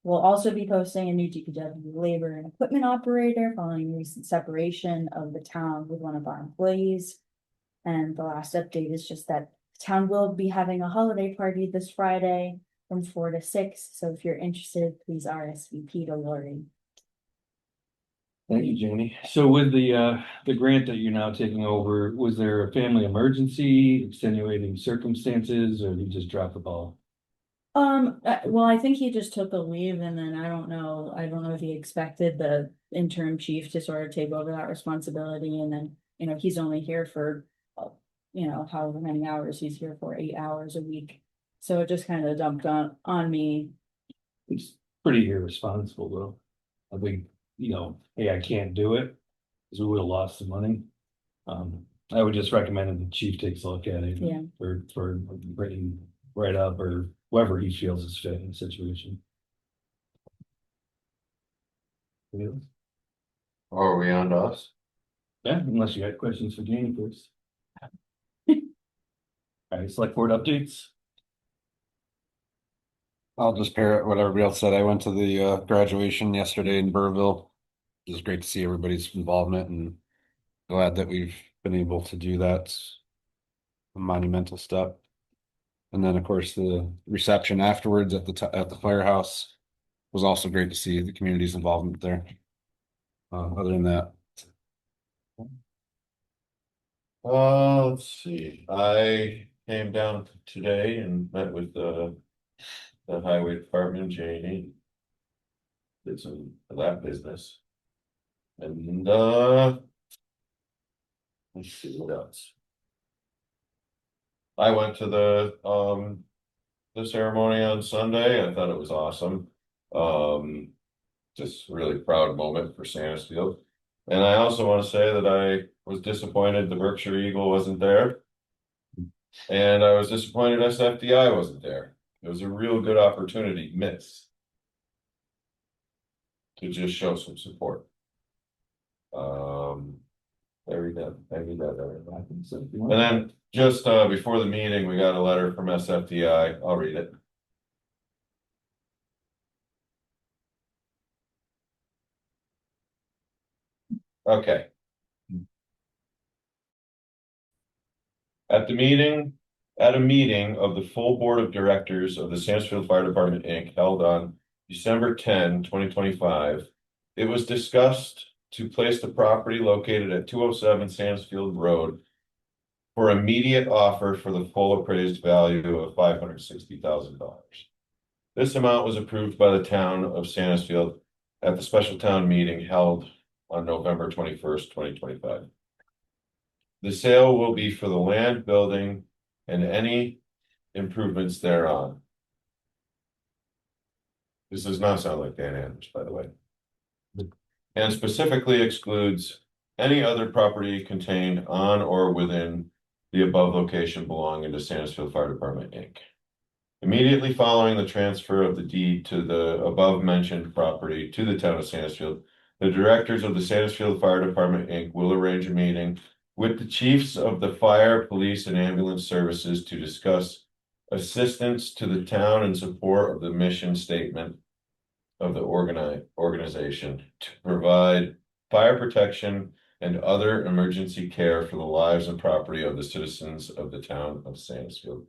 We'll also be posting a new DPW labor and equipment operator following recent separation of the town with one of our employees. And the last update is just that the town will be having a holiday party this Friday from 4 to 6. So if you're interested, please RSVP to Lori. Thank you, Janie. So with the grant that you're now taking over, was there a family emergency, extenuating circumstances, or did you just drop the ball? Well, I think he just took a leave and then I don't know if he expected the interim chief to sort of take over that responsibility and then, he's only here for, however many hours he's here for, 8 hours a week. So it just kind of dumped on me. It's pretty irresponsible though. I think, hey, I can't do it because we would have lost the money. I would just recommend that the chief takes a look at it. Yeah. For bringing right up or whoever he feels is fit in the situation. Are we on to us? Yeah, unless you had questions for Janie first. All right, select board updates. I'll just parrot what everybody else said. I went to the graduation yesterday in Burrville. It was great to see everybody's involvement and glad that we've been able to do that. It's a monumental step. And then, of course, the reception afterwards at the firehouse was also great to see the community's involvement there. Other than that, Let's see, I came down today and met with the highway department, Janie. Did some of that business. And let's see what else. I went to the ceremony on Sunday. I thought it was awesome. Just really proud moment for Sandisfield. And I also want to say that I was disappointed the Berkshire Eagle wasn't there. And I was disappointed SFDI wasn't there. It was a real good opportunity missed. To just show some support. There we go. And then just before the meeting, we got a letter from SFDI. I'll read it. Okay. At a meeting of the full board of directors of the Sandisfield Fire Department, Inc. held on December 10, 2025, it was discussed to place the property located at 207 Sandisfield Road for immediate offer for the full appraised value of $560,000. This amount was approved by the town of Sandisfield at the special town meeting held on November 21st, 2025. The sale will be for the land, building, and any improvements thereon. This does not sound like Dan Anders, by the way. And specifically excludes any other property contained on or within the above location belonging to Sandisfield Fire Department, Inc. Immediately following the transfer of the deed to the above mentioned property to the town of Sandisfield, the directors of the Sandisfield Fire Department, Inc. will arrange a meeting with the chiefs of the fire, police, and ambulance services to discuss assistance to the town in support of the mission statement of the organization to provide fire protection and other emergency care for the lives and property of the citizens of the town of Sandisfield,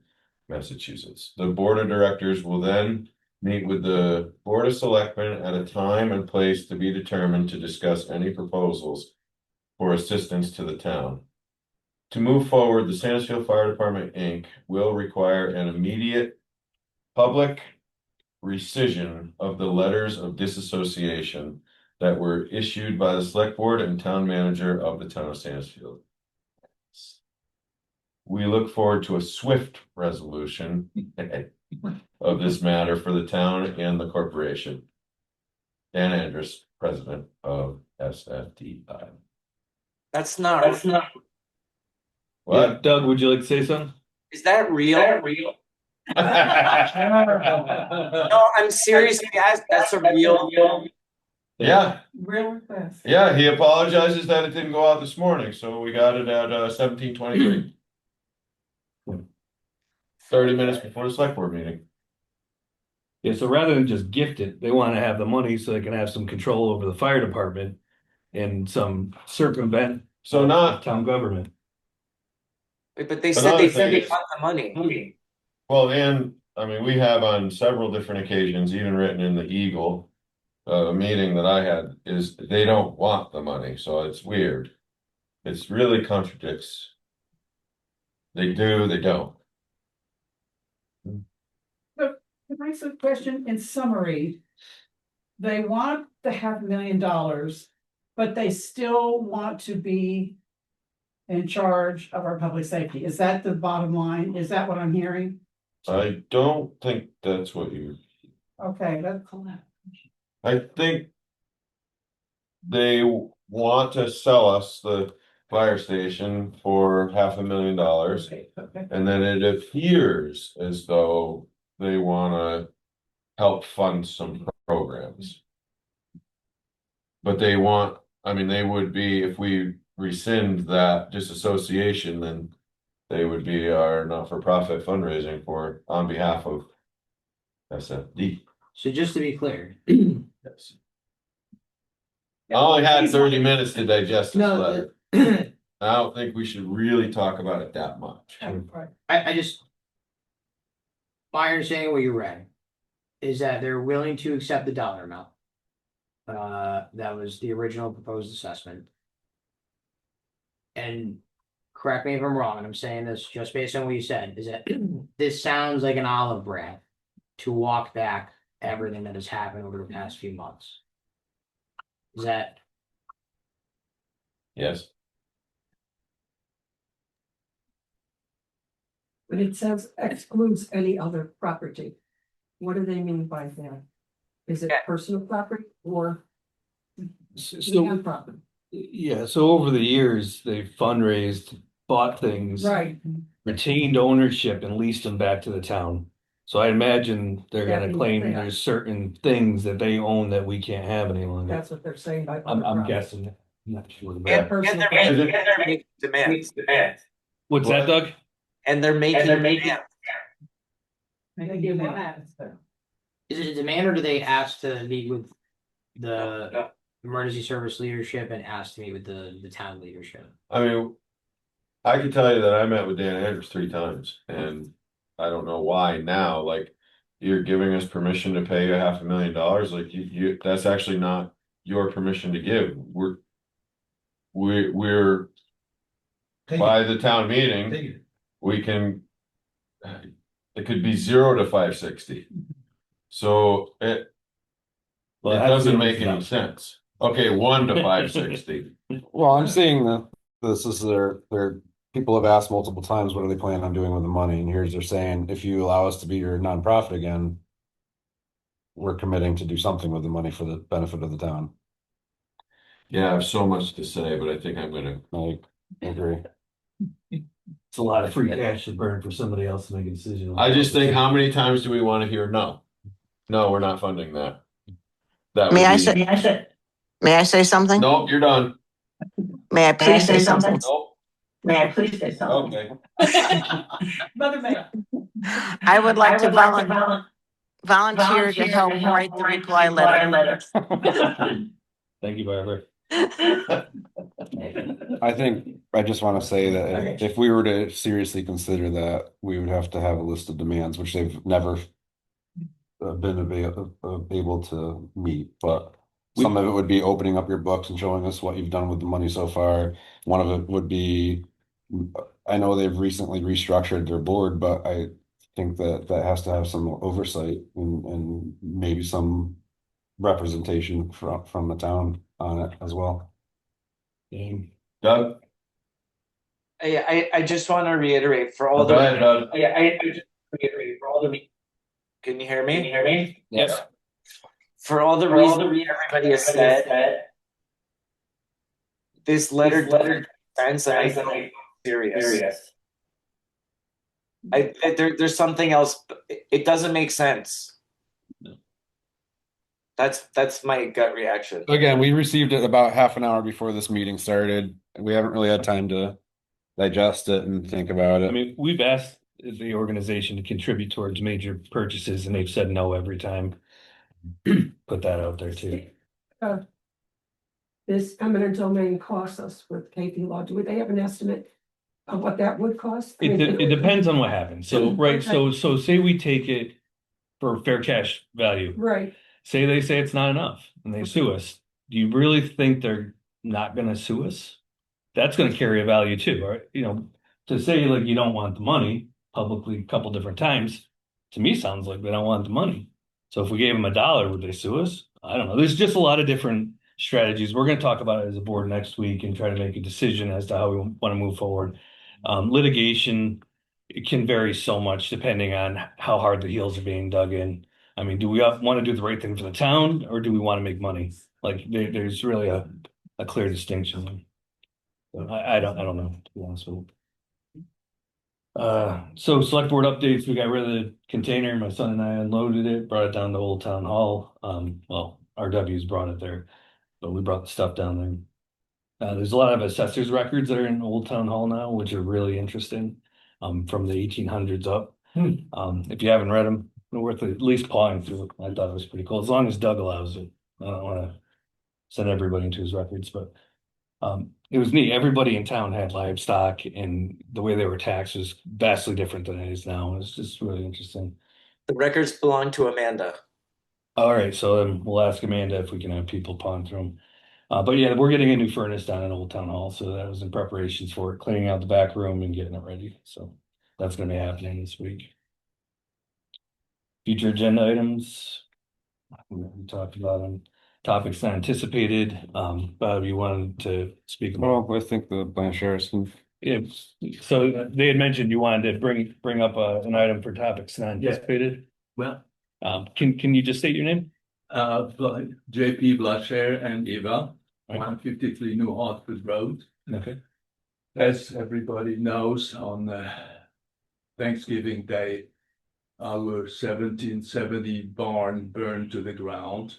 Massachusetts. The board of directors will then meet with the board of selectmen at a time and place to be determined to discuss any proposals for assistance to the town. To move forward, the Sandisfield Fire Department, Inc. will require an immediate public rescission of the letters of disassociation that were issued by the select board and town manager of the town of Sandisfield. We look forward to a swift resolution of this matter for the town and the corporation. Dan Andrus, president of SFDI. That's not. Yeah, What? Doug, would you like to say something? Is that real? No, I'm seriously asked. That's a real. Yeah, Real fast. yeah, he apologizes that it didn't go out this morning, so we got it at 17:23. 30 minutes before the select board meeting. Yeah, so rather than just gift it, they want to have the money so they can have some control over the fire department and some circumvent So not, town government. But they Another said thing they is- got the money. well, and I mean, we have on several different occasions, even written in the Eagle. A meeting that I had is they don't want the money, so it's weird. It's really contradicts. They do, they don't. Can I ask a question in summary? They want the $500,000, but they still want to be in charge of our public safety. Is that the bottom line? Is that what I'm hearing? I don't think that's what you, Okay, that's. I think. They want to sell us the fire station for $500,000. Okay. And then it appears as though they wanna help fund some programs. But they want, I mean, they would be, if we rescind that disassociation, then they would be our not-for-profit fundraising on behalf of SFD. So just to be clear. Yes. I only had 30 minutes to digest this letter. I don't think we should really talk about it that much. I just, my understanding of what you read is that they're willing to accept the dollar amount. That was the original proposed assessment. And correct me if I'm wrong, and I'm saying this just based on what you said, is that this sounds like an olive branch to walk back everything that has happened over the past few months. Is that, Yes, When it says excludes any other property, what do they mean by that? Is it Yeah. personal property or So, land property? yeah, so over the years, they've fundraised, bought things. Right, Retained ownership and leased them back to the town. So I imagine they're That gonna means claim they- there's certain things that they own that we can't have any longer. that's what they're saying by. I'm other property. guessing, I'm not sure. And, But personal and property. they're making demands. what's that, Doug? And they're making demands. They give that. is it a demand or do they ask to meet with the emergency service leadership and ask to meet with the town leadership? I mean. I can tell you that I met with Dan Andrews 3 times and I don't know why now, like. You're giving us permission to pay you $500,000, like you, that's actually not your permission to give, we're. By the town meeting, we can. It could be 0 to 560. So it Well, it has to doesn't be make listed any out. sense. Okay, 1 to 560. Well, I'm seeing that this is their people have asked multiple times, what are they planning on doing with the money? And here's they're saying, if you allow us to be your nonprofit again, we're committing to do something with the money for the benefit of the town. Yeah, I have so much to say, but I think I'm gonna. I agree. It's a lot of free cash to burn for somebody else to make a decision. I just think, how many times do we want to hear no? No, we're not funding that. That May would I be- say, may I say something? Nope, you're done. May I please say something? Nope, May I please say something? okay. Mother May. I would like to volunteer to help write the reply letter. Thank you, Barbara. I think, I just want to say that if we were to seriously consider that, we would have to have a list of demands, which they've never been able to meet, but some of it would be opening up your books and showing us what you've done with the money so far. One of it would be, I know they've recently restructured their board, but I think that has to have some oversight and maybe some representation from the town on it as well. Doug? I just want to reiterate for all Go ahead, Doug. I just reiterate for all the. Can you hear me? Yes. For all the reasons everybody has said, this letter sense and I think serious. There's something else. It doesn't make sense. That's my gut reaction. Again, we received it about half an hour before this meeting started. We haven't really had time to digest it and think about I it. mean, we've asked the organization to contribute towards major purchases and they've said no every time. Put that out there too. This eminent domain costs us with KP Law. Do they have an estimate of what that would cost? I mean, It depends on what happens. So, right, so say we take it for fair cash value. Right, Say they say it's not enough and they sue us. Do you really think they're not gonna sue us? That's gonna carry a value too, right? You know, to say like you don't want the money publicly a couple different times, to me sounds like they don't want the money. So if we gave them $1, would they sue us? I don't know. There's just a lot of different strategies. We're gonna talk about it as a board next week and try to make a decision as to how we want to move forward. Litigation, it can vary so much depending on how hard the heels are being dug in. I mean, do we want to do the right thing for the town or do we want to make money? Like there's really a clear distinction. So I don't know, to be honest with you. So select board updates, we got rid of the container. My son and I unloaded it, brought it down to Old Town Hall. Well, RW's brought it there, but we brought the stuff down there. There's a lot of assessors records that are in Old Town Hall now, which are really interesting, from the 1800s up. If you haven't read them, they're worth at least pawing through. I thought it was pretty cool, as long as Doug allows it. I don't want to send everybody into his records, but it was neat. Everybody in town had livestock and the way they were taxed was vastly different than it is now. It's just really interesting. The records belong to Amanda. All right, so then we'll ask Amanda if we can have people pawn through them. But yeah, we're getting a new furnace down in Old Town Hall, so that was in preparations for cleaning out the back room and getting it ready. So that's gonna be happening this week. Future agenda items. We talked about them. Topics not anticipated. Bob, you wanted to speak about? Well, I think the Blanchers can. Yeah, so they had mentioned you wanted to bring up an item for topics not anticipated. Well, Can you just state your name? JP Blacher and Eva, Right. 153 New Hartford Road. Okay. As everybody knows, on Thanksgiving Day, our 1770 barn burned to the ground.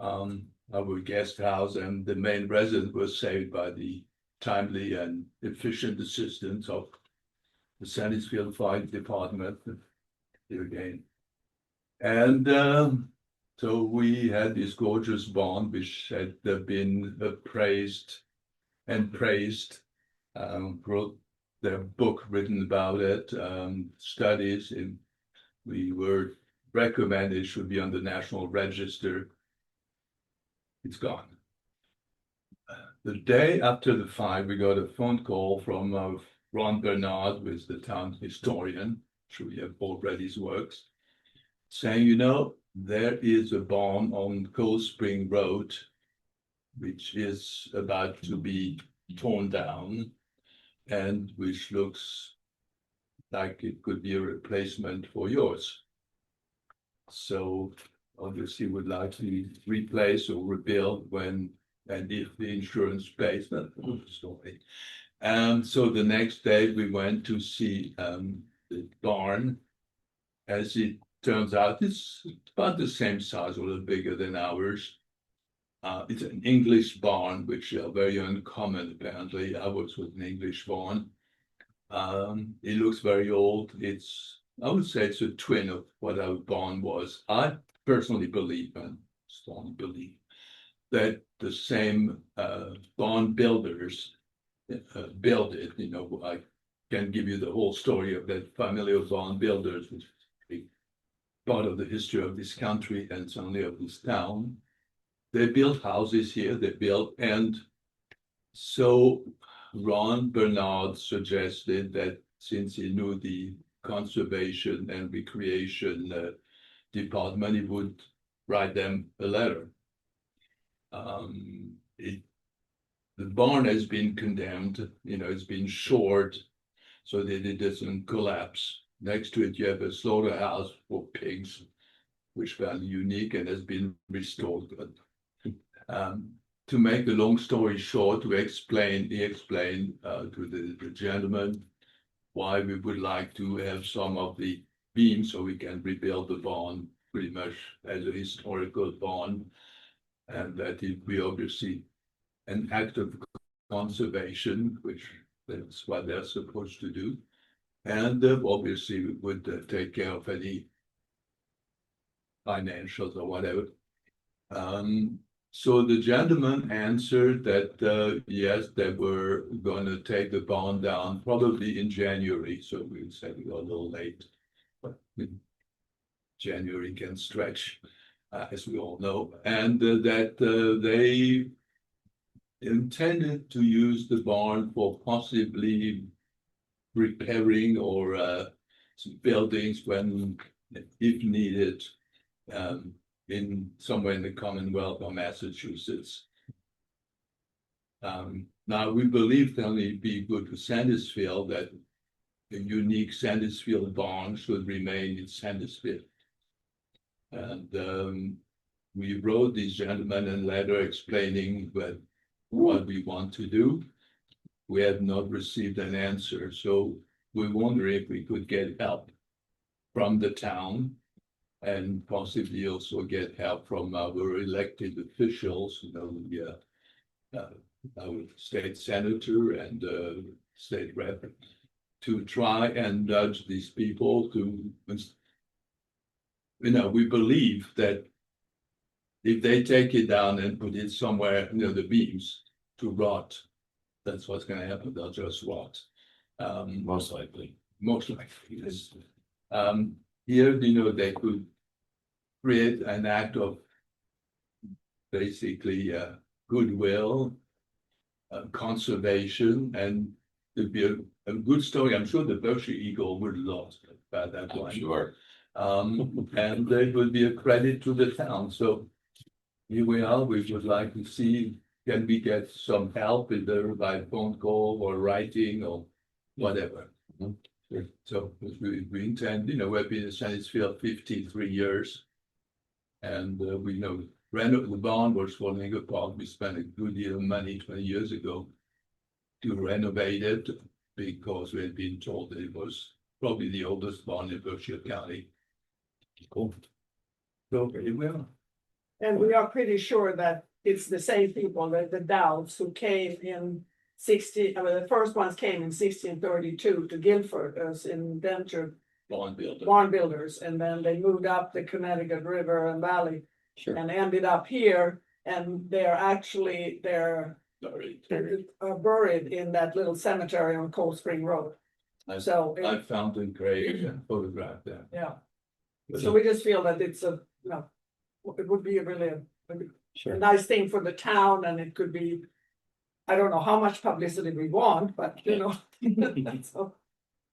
Our guest house and the main residence was saved by the timely and efficient assistance of the Sandisfield Fire Department here again. And so we had this gorgeous barn which had been appraised and praised, wrote their book written about it, studies, and we were recommended it should be on the National Register. It's gone. The day after the fire, we got a phone call from Ron Bernard, who is the town historian. I'm sure you have all read his works, saying, you know, there is a barn on Cold Spring Road, which is about to be torn down, and which looks like it could be a replacement for yours. So obviously would like to replace or rebuild when and if the insurance pays. That's the story. So the next day we went to see the barn. As it turns out, it's about the same size, a little bigger than ours. It's an English barn, which are very uncommon apparently. Ours was an English barn. It looks very old. I would say it's a twin of what our barn was. I personally believe, and strongly believe, that the same barn builders built it. You know, I can give you the whole story of that family of barn builders, which is part of the history of this country and certainly of this town. They built houses here, and so Ron Bernard suggested that since he knew the conservation and recreation department, he would write them a letter. The barn has been condemned, you know, it's been shored so that it doesn't collapse. Next to it, you have a slaughterhouse for pigs, which found unique and has been restored. To make a long story short, he explained to the gentleman why we would like to have some of the beams so we can rebuild the barn pretty much as a historical barn, and that it be obviously an act of conservation, which that's what they're supposed to do, and obviously we would take care of any financials or whatever. So the gentleman answered that yes, they were going to take the barn down probably in January. So we said we got a little late, but January can stretch, as we all know, and that they intended to use the barn for possibly repairing or some buildings when, if needed, in somewhere in the Commonwealth or Massachusetts. Now we believe that it'd be good for Sandisfield that a unique Sandisfield barn should remain in Sandisfield. And we wrote this gentleman a letter explaining what we want to do. We have not received an answer, so we wonder if we could get help from the town and possibly also get help from our elected officials, you know, our state senator and state rep, to try and nudge these people to, you know, we believe that if they take it down and put it somewhere near the beams to rot, that's what's going to happen. They'll just rot. Most likely. Most likely, yes. here, they could create an act of basically goodwill, conservation, and it'd be a good story. I'm sure the Berkshire Eagle would love about that I'm one. sure. And it would be a credit to the town. So here we are. We would like to see, can we get some help either by phone call or writing or whatever. So we intend, we've been in Sandisfield 53 years. And we know the barn was falling apart. We spent a good deal of money 20 years ago to renovate it because we had been told that it was probably the oldest barn in Berkshire County. Cool. So here we are. And we are pretty sure that it's the same people, the Dowds, who came in the first ones came in 1632 to Guilford as indentured barn builders, and then they moved up the Connecticut River and Valley and ended up here, and they're actually buried in that little cemetery on Cold Spring Road. I found a grave and photographed there. Yeah. So we just feel that it's it would be a nice thing for the town, and it could be, I don't know how much publicity we want, but so.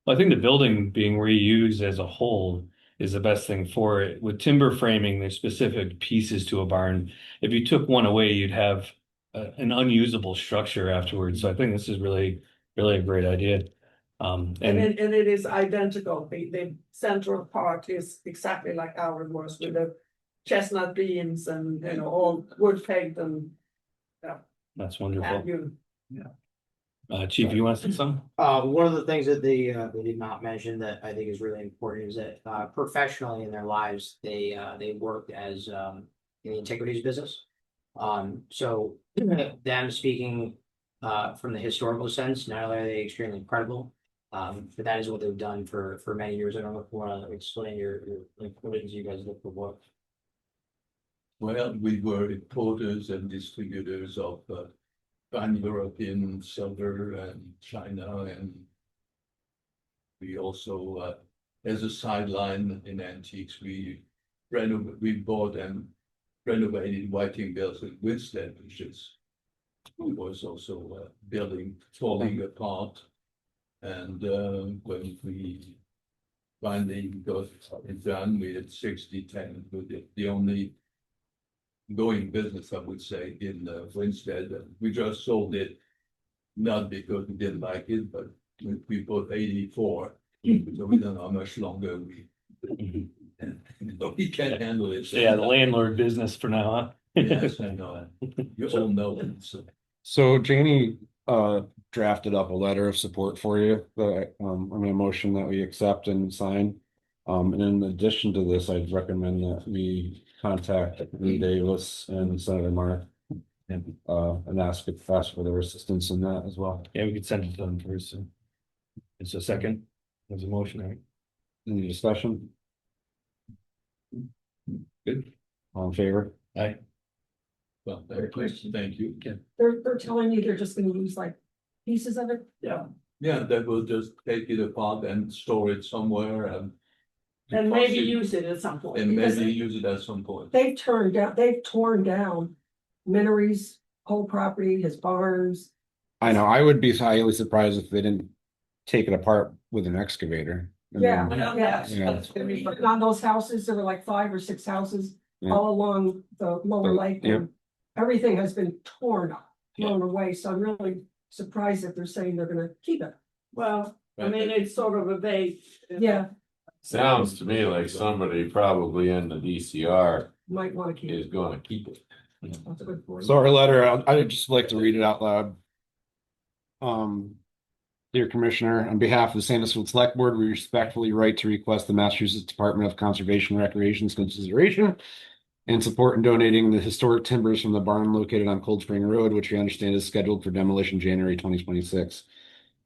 I think the building being reused as a whole is the best thing for it. With timber framing, there's specific pieces to a barn. If you took one away, you'd have an unusable structure afterwards. So I think this is really, really a great idea. And it is identical. The central part is exactly like ours was, with the chestnut beams and all wood pegged and that's wonderful. Yeah. Chief, you want to say something? One of the things that they did not mention that I think is really important is that professionally in their lives, they worked as in the antiquities business. So them speaking from the historical sense, not only are they extremely credible, but that is what they've done for many years. I don't know if you want to explain your what it is you guys look for. Well, we were importers and distributors of pan-European silver and China, and we also, as a sideline in antiques, we bought and renovated Whiting Bills in Winstead, which was also building falling apart. And when we finally got it done, we had 60-10 with it. The only going business, I would say, in Winstead. We just sold it, not because we didn't like it, but we bought 84. So we don't know how much longer we can't handle it. So yeah, the landlord business for now, huh? Yes, I know. You all know it. So Janie drafted up a letter of support for you that I'm gonna motion that we accept and sign. And in addition to this, I'd recommend that we contact Lee Davis and Senator Mark and ask for their assistance in that as well. Yeah, we could send it to them first. So. It's a second. There's a motion, right? Any discussion? Good. All in favor? Aye. Well, thank you. They're telling you they're just gonna use like pieces of it? Yeah. Yeah, they will just take it apart and store it somewhere and maybe use it at some point. and Because maybe use it at some point. they've torn down Minery's whole property, his barns. I know, I would be highly surprised if they didn't take it apart with an excavator. I Yeah, mean, yeah. Yeah. On those houses, there were like 5 or 6 houses Yeah. all along the lower lake. Yeah. And everything has been thrown away, so I'm really surprised that they're saying they're gonna keep it. Well, I mean, it's sort of a vague. Yeah, Sounds to me like somebody probably in the DCR might wanna keep is it. gonna keep it. That's a good point. So our letter, I'd just like to read it out loud. Dear Commissioner, on behalf of the Sandisfield Select Board, we respectfully write to request the Massachusetts Department of Conservation and Recreation's consideration and support in donating the historic timbers from the barn located on Cold Spring Road, which we understand is scheduled for demolition January 2026.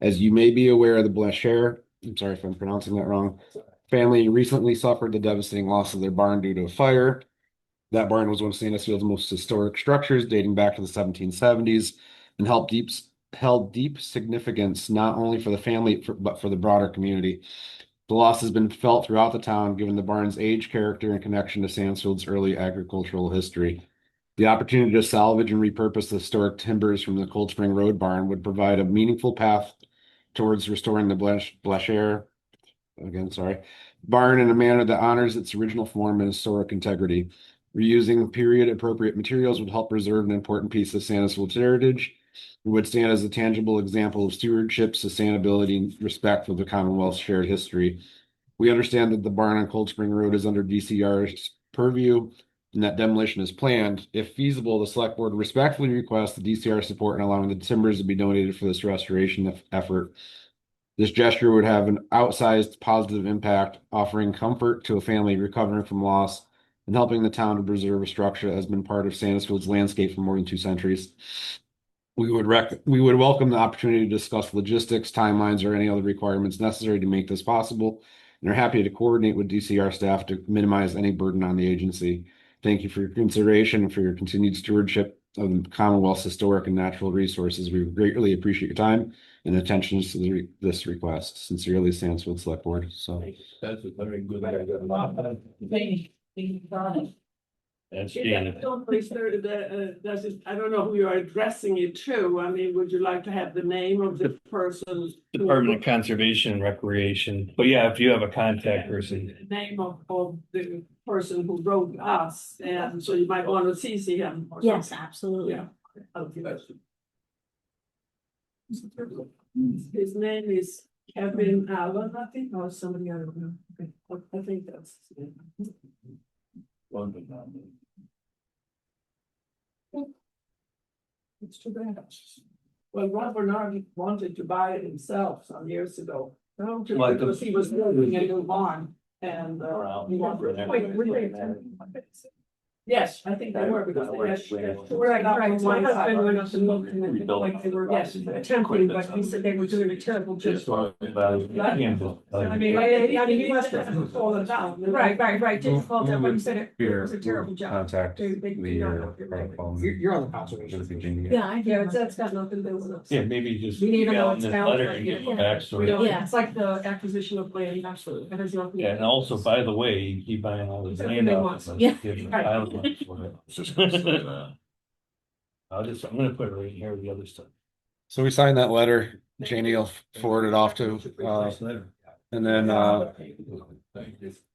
As you may be aware, the Blanchard, I'm sorry if I'm pronouncing that wrong, family recently suffered the devastating loss of their barn due to a fire. That barn was one of Sandisfield's most historic structures, dating back to the 1770s, and held deep significance not only for the family but for the broader community. The loss has been felt throughout the town, given the barn's age, character, and connection to Sandfield's early agricultural history. The opportunity to salvage and repurpose the historic timbers from the Cold Spring Road barn would provide a meaningful path towards restoring the Blashare, barn in a manner that honors its original form and historic integrity. Reusing period appropriate materials would help preserve an important piece of Sandisfield's heritage. It would stand as a tangible example of stewardship, sustainability, and respect for the Commonwealth's shared history. We understand that the barn on Cold Spring Road is under DCR's purview and that demolition is planned. If feasible, the select board respectfully requests the DCR support in allowing the timbers to be donated for this restoration effort. This gesture would have an outsized positive impact, offering comfort to a family recovering from loss and helping the town to preserve a structure that has been part of Sandisfield's landscape for more than 2 centuries. We would welcome the opportunity to discuss logistics, timelines, or any other requirements necessary to make this possible, and are happy to coordinate with DCR staff to minimize any burden on the agency. Thank you for your consideration and for your continued stewardship of the Commonwealth's historic and natural resources. We greatly appreciate your time and attention to this request. Sincerely, Sandfield Select Board. So That's a very good. That's Yeah, Janet. don't please, does it, I don't know who you're addressing it to. I mean, would you like to have the name of the person? Department of Conservation and Recreation. But yeah, if you have a contact person. The name of the person who wrote us, and so you might want to CC him. or Yes, something. absolutely. Yeah. Okay. His name is Kevin Allen, I think, or somebody, I don't know. Okay, I think that's his name. It's too bad. Well, Ron Bernard wanted to buy it himself some years ago. Because he was building a new barn and. he wanted- Wait, Yes, I think they were because they had. Right, my husband went up and looked and it looked like they were attempting, but he said they were doing a terrible job. I mean, he must have fallen down. Right, didn't fall down, but he said it was a terrible job. contact They- the You're on the conservation. Yeah, that's got nothing to do with us. Yeah, maybe just We need to know email in it's this valid. letter and give Yeah. a backstory. Yeah, it's like the acquisition of land, absolutely, that is nothing. Yeah, and also, by the way, you keep buying all this land They off want of us, Yeah. give them a Right. pile of money for it. Just gonna say that. I'm gonna put it right here with the other stuff. So we signed that letter. Janie will forward it off to, and then,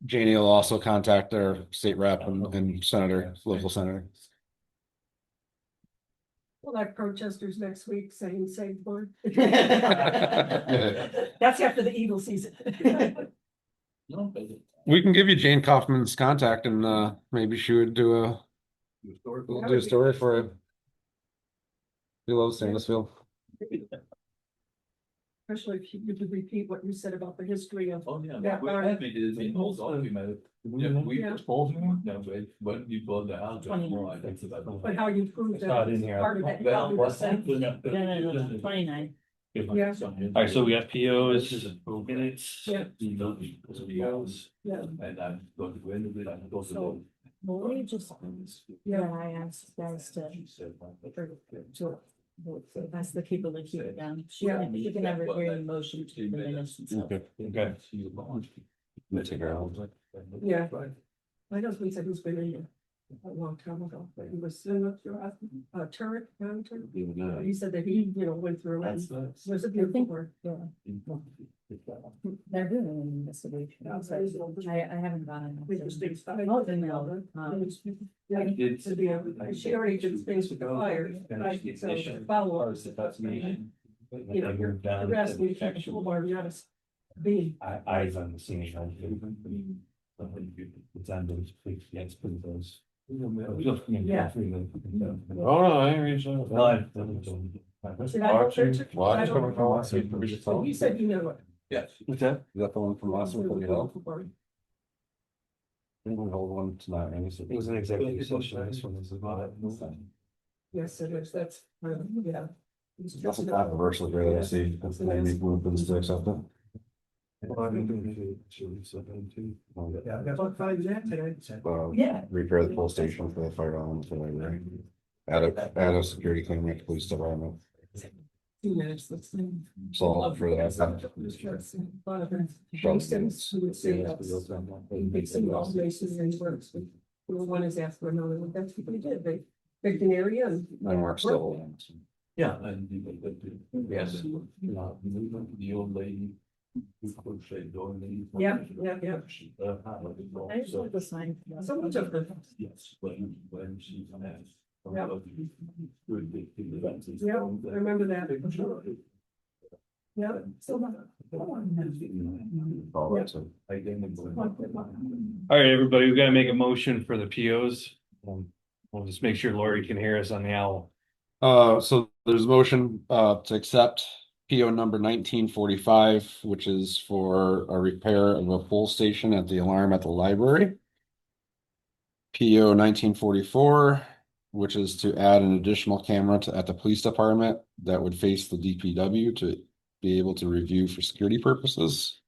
Janie will also contact their state rep and senator, local senator. We'll have protesters next week saying save board. That's after the Eagle season. We can give you Jane Kaufman's contact and, maybe she would do a story for it. We love Sandisfield. Especially if you could repeat what you said about the history of. Oh, yeah. that barn. Yeah, we Yeah. told him, no, when you bought the house. But how you prove It's not that in here. part of it. probably the same. 29. Yeah. Alright, so we got POs, minutes. Yeah. POs. Yeah. And I'm going to go into it, I'm going to go. Well, we just, yeah, I asked guys to that's the people that keep it down. Yeah. You can have a very motion to the minutes and stuff. Okay. Okay. Let's take her out. Yeah. My husband said he's been in there a long time ago, but he was in a turret, he said that he, went through it. It was a beautiful word. Yeah. They're doing an investigation. So I haven't gotten. Interesting stuff. Oh, then they'll, Yeah, to be able, she already did things with the fire, right, so follow up. The rest we can, or you gotta be. Eyes on the scene. It's on those, yes, put those. Yeah. Oh, no, I ain't reaching out. Well, Did I go there too? Watch I don't coming from know. last week. So he said you know it. Yes. What's that? Is that the one from last week? We held? We hold one tonight. It was an executive session, this one is about. Yes, it is, that's, yeah. That's a controversial, really, I see. That's the name we moved to accept it. Yeah, I got five that today. Yeah. Repair the police station for the fire alarm for the library. Add a security cleaner at the police department. 2 minutes, let's see. So for that. One is asked for another, one. That's what they did, they picked an area and. And we're still. Yeah. Yes. The old lady. Yeah, yeah, yeah. I just like the sign. Someone took the. Yes, when she asked. Yeah. Yeah, I remember that. Yeah. All right, everybody, we gotta make a motion for the POs. We'll just make sure Lori can hear us on the owl. So there's a motion, to accept PO number 1945, which is for a repair of a pull station at the alarm at the library. PO 1944, which is to add an additional camera at the police department that would face the DPW to be able to review for security purposes.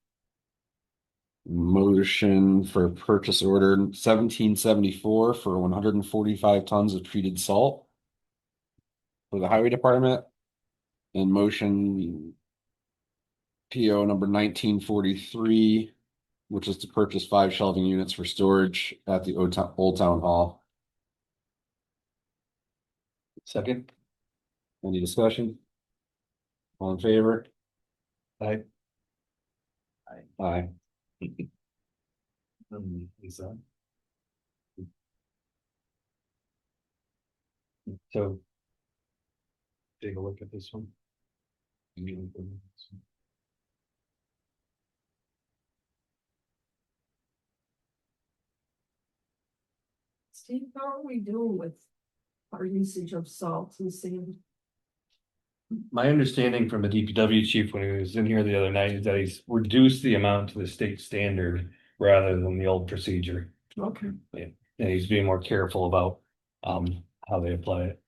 Motion for purchase order 1774 for 145 tons of treated salt for the highway department. And motion PO number 1943, which is to purchase 5 shelving units for storage at the Old Town Hall. Second. Any discussion? All in favor? Aye. Aye. Lisa. So. Take a look at this one. Steve, how are we doing with our usage of salt and sand? My understanding from the DPW chief when he was in here the other night is that he's reduced the amount to the state standard rather than the old procedure. Okay. And he's being more careful about how they apply it.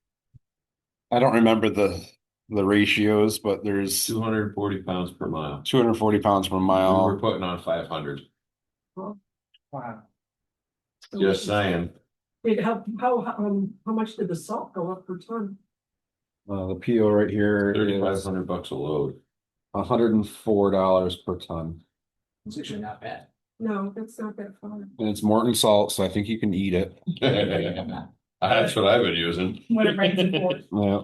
I don't remember the ratios, but there's 240 pounds per mile. 240 pounds per We mile. were putting on 500. Wow. Just saying. How much did the salt go up per ton? The PO right here is $3,500 a load. $104 per ton. It's actually not bad. No, that's not that far. And it's Morton salt, so I think you can eat it. That's what I've been using. When it rains, it pours. Yeah.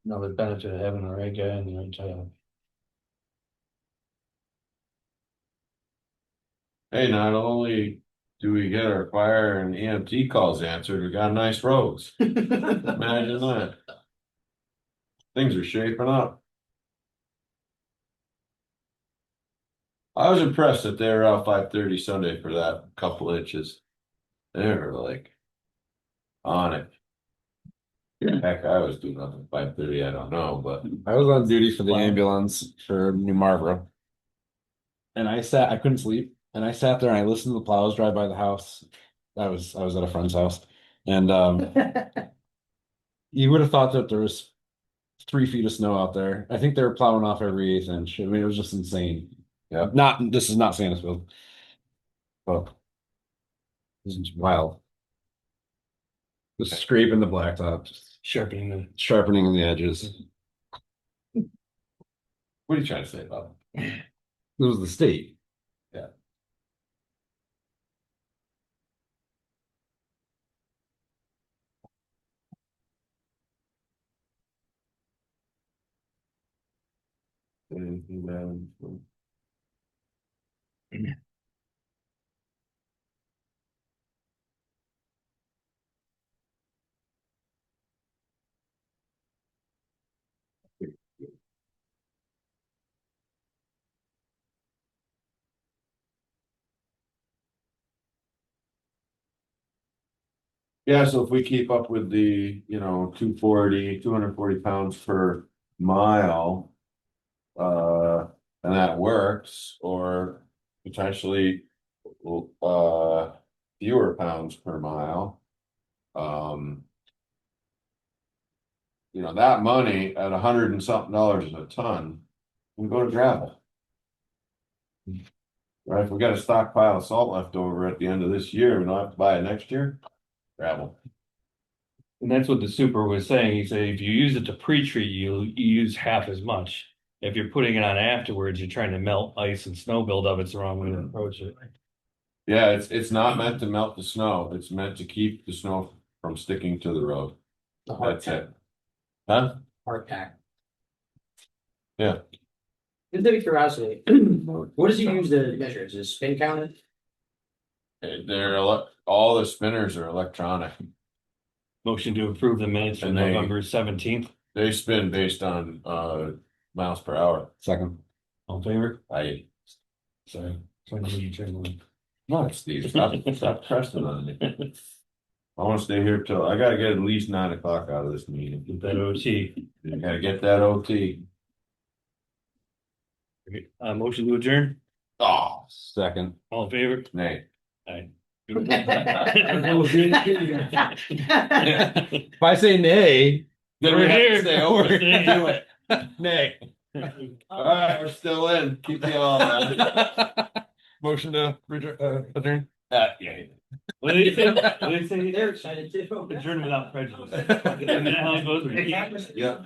Another benefit of having the right guy in the right job. Hey, not only do we get our fire and EMT calls answered, we got nice roads. Imagine that. Things are shaping up. I was impressed that they were out 5:30 Sunday for that couple inches. They were like on it. Heck, I was doing nothing 5:30, I don't know, but I was on duty for the Wow. ambulance for New Marlboro. And I couldn't sleep. And I sat there and I listened to the plows drive by the house. I was at a friend's house. And you would have thought that there was 3 feet of snow out there. I think they were plowing off every 1/8 inch. I mean, it was just insane. Yeah. This is not Sandisfield. But this is wild. Just scraping the blacktop, just Sharpening sharpening the edges. what are you trying to say about it? It was the state. Yeah. Yeah, so if we keep up with the, 240 pounds per mile. And that works, or potentially, fewer pounds per mile. That money at $100 and something a ton, we go to gravel. Right, if we got a stockpile of salt left over at the end of this year, we don't have to buy it next year. Gravel. And that's what the super was saying. He said, if you use it to pre-treat, you use half as much. If you're putting it on afterwards, you're trying to melt ice and snow buildup. It's the wrong way to approach it. Yeah, it's not meant to melt the snow. It's meant to keep the snow from sticking to the road. The hard That's pack, it. Huh? hard pack. Yeah. Just out of curiosity, what does he use to measure? Is it spin counted? All the spinners are electronic. Motion to approve the minutes from And they- November 17th. They spin based on miles per hour. Second. All in favor? I, Sorry. no, Steve, stop pressing on me. I wanna stay here till, I gotta get at least 9 o'clock out of this meeting. Get that OT. I gotta get that OT. Motion to adjourn? Oh, Second. All in favor? nay. Aye. If I say nay, Then We're we have here. to stay over. We're staying. Do it. Nay. Alright, we're still in. Keep the all. Motion to adjourn. Yeah. What do you say? What do you say? They're excited too. Adjourn without prejudice. Isn't that how it goes? Yeah.